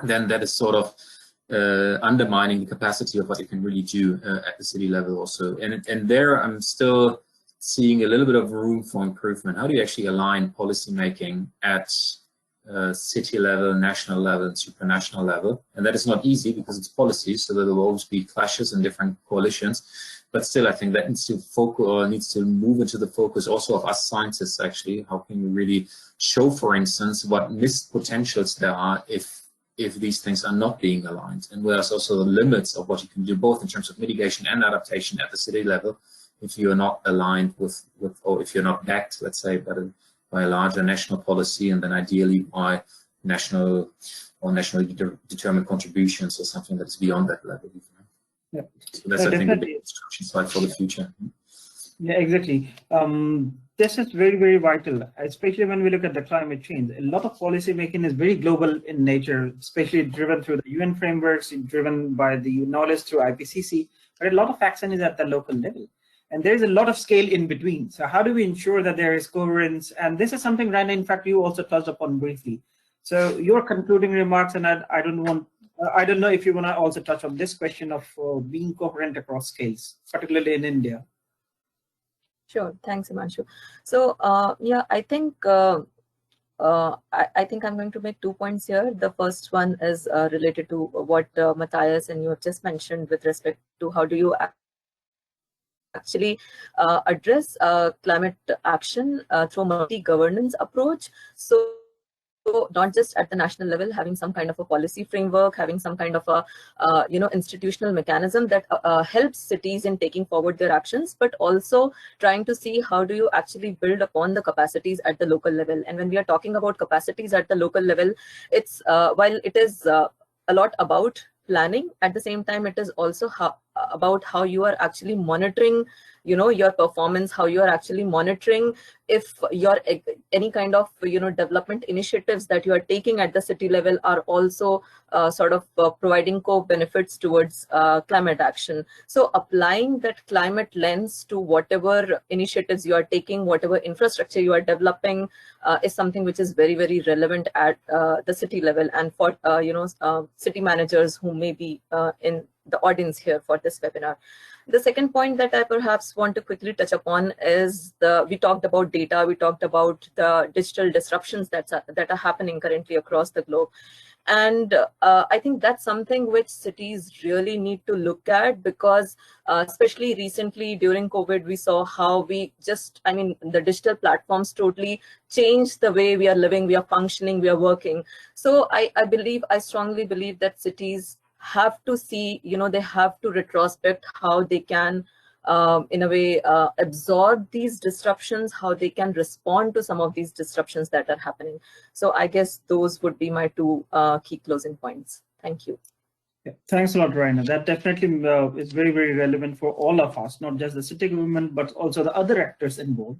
Then that is sort of undermining the capacity of what you can really do at the city level also. And there I'm still seeing a little bit of room for improvement. How do you actually align policy making at city level, national level, and supranational level? And that is not easy because it's policy, so there will always be clashes and different coalitions. But still, I think that needs to focus, or needs to move into the focus also of us scientists. Actually, how can we really show, for instance, what missed potentials there are if these things are not being aligned, and whereas also the limits of what you can do, both in terms of mitigation and adaptation at the city level, if you are not aligned with or if you're not backed, let's say, by a larger national policy, and then ideally by national or nationally determined contributions or something that is beyond that level. Yeah. So that's, I think, the big instruction side for the future. Yeah, exactly. This is very, very vital, especially when we look at the climate change. A lot of policy making is very global in nature, especially driven through the UN frameworks, driven by the knowledge through IPCC, but a lot of action is at the local level. And there's a lot of scale in between. So how do we ensure that there is coherence? And this is something, Raina, in fact, you also touched upon briefly. So your concluding remarks, and I don't know if you want to also touch on this question of being coherent across scales, particularly in India. Sure, thanks, Himanshu. So yeah, I think I think I'm going to make 2 points here. The first one is related to what Matthias and you have just mentioned with respect to how do you actually address climate action through multi-governance approach. So not just at the national level, having some kind of a policy framework, having some kind of a institutional mechanism that helps cities in taking forward their actions, but also trying to see how do you actually build upon the capacities at the local level. And when we are talking about capacities at the local level, it's while it is a lot about planning, at the same time it is also about how you are actually monitoring your performance, how you are actually monitoring if your any kind of development initiatives that you are taking at the city level are also sort of providing co-benefits towards climate action. So applying that climate lens to whatever initiatives you are taking, whatever infrastructure you are developing, is something which is very, very relevant at the city level, and for city managers who may be in the audience here for this webinar. The second point that I perhaps want to quickly touch upon is we talked about data, we talked about the digital disruptions that are happening currently across the globe. And I think that's something which cities really need to look at, because especially recently during COVID, we saw how the digital platforms totally changed the way we are living, we are functioning, we are working. So I strongly believe that cities have to see, they have to retrospect how they can in a way absorb these disruptions, how they can respond to some of these disruptions that are happening. So I guess those would be my two key closing points. Thank you. Yeah, thanks a lot, Raina. That definitely is very, very relevant for all of us, not just the city government, but also the other actors involved.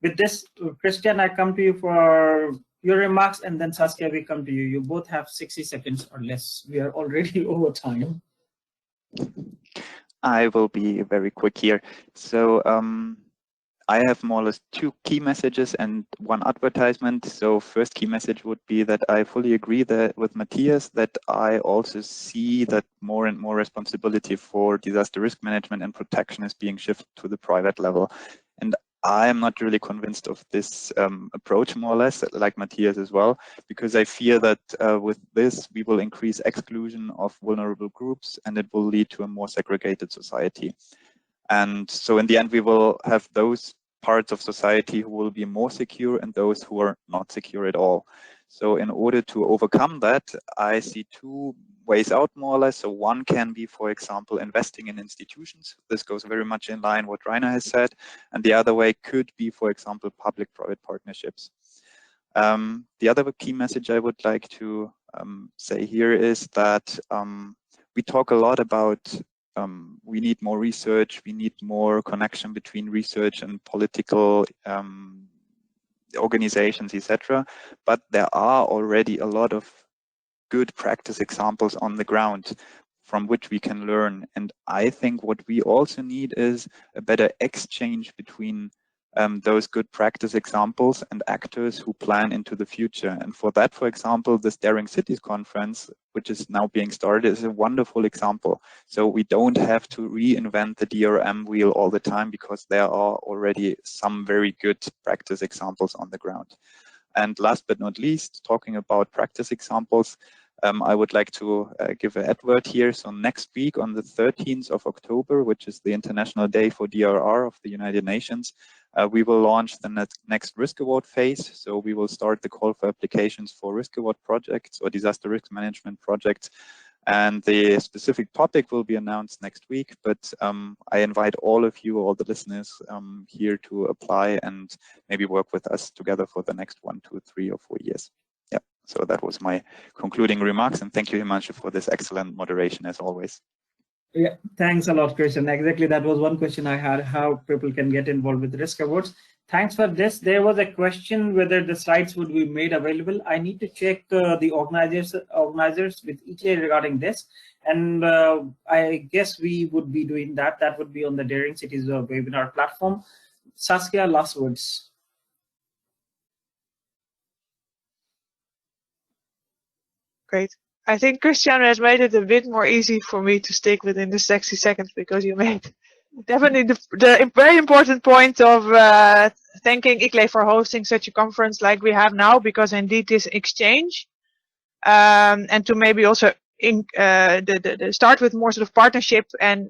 With this, Christian, I come to you for your remarks, and then Saskia, we come to you. You both have 60 seconds or less. We are already over time. I will be very quick here. So I have more or less two key messages and one advertisement. So first key message would be that I fully agree with Matthias that I also see that more and more responsibility for disaster risk management and protection is being shifted to the private level. And I am not really convinced of this approach, more or less, like Matthias as well, because I fear that with this, we will increase exclusion of vulnerable groups and it will lead to a more segregated society. And so in the end, we will have those parts of society who will be more secure and those who are not secure at all. So in order to overcome that, I see two ways out, more or less. So one can be, for example, investing in institutions. This goes very much in line with what Rainer has said. And the other way could be, for example, public-private partnerships. The other key message I would like to say here is that we talk a lot about we need more research, we need more connection between research and political organizations, etc. But there are already a lot of good practice examples on the ground from which we can learn. And I think what we also need is a better exchange between those good practice examples and actors who plan into the future. And for that, for example, this Daring Cities conference, which is now being started, is a wonderful example. So we don't have to reinvent the DRM wheel all the time, because there are already some very good practice examples on the ground. And last but not least, talking about practice examples, I would like to give an advert here. So next week on the 13th of October, which is the International Day for DRR of the United Nations, we will launch the next risk award phase. So we will start the call for applications for risk award projects or disaster risk management projects. And the specific topic will be announced next week, but I invite all of you, all the listeners here to apply and maybe work with us together for the next 1, 2, 3, or 4 years. Yeah, so that was my concluding remarks, and thank you, Himanshu, for this excellent moderation as always. Yeah, thanks a lot, Christian. Exactly, that was one question I had, how people can get involved with risk awards. Thanks for this. There was a question whether the slides would be made available. I need to check the organizers with ETA regarding this. And I guess we would be doing that. That would be on the Daring Cities webinar platform. Saskia, last words. Great. I think Christian has made it a bit more easy for me to stick within the 60 seconds, because you made definitely the very important point of thanking ICLEI for hosting such a conference like we have now, because indeed this exchange and to maybe also start with more sort of partnership and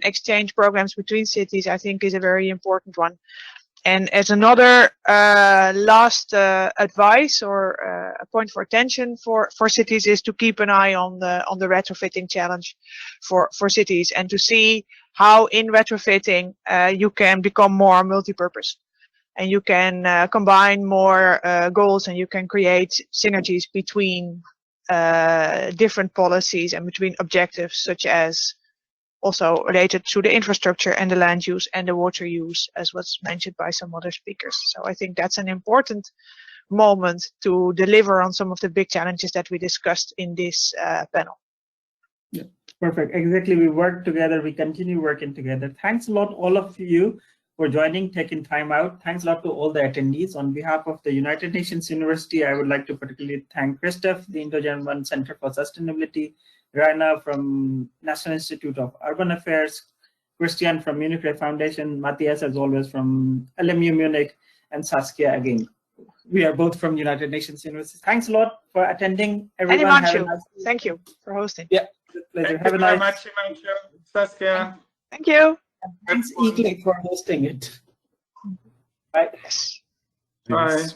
exchange programs between cities, I think is a very important one. And as another last advice or a point for attention for cities is to keep an eye on the retrofitting challenge for cities, and to see how in retrofitting you can become more multi-purpose, and you can combine more goals, and you can create synergies between different policies and between objectives, such as also related to the infrastructure and the land use and the water use, as was mentioned by some other speakers. So I think that's an important moment to deliver on some of the big challenges that we discussed in this panel. Yeah, perfect. Exactly. We work together. We continue working together. Thanks a lot, all of you, for joining, taking time out. Thanks a lot to all the attendees. On behalf of the United Nations University, I would like to particularly thank Christoph, the Indo-German Center for Sustainability, Rainer from National Institute of Urban Affairs, Christian from Munich Re Foundation, Matthias, as always, from LMU Munich, and Saskia again. We are both from United Nations University. Thanks a lot for attending, everyone. Have a nice day. Thank you for hosting. Yeah, pleasure. Thank you very much, Himanshu. Saskia. Thank you. Thanks, Eagley, for hosting it. Bye. Yes. Bye.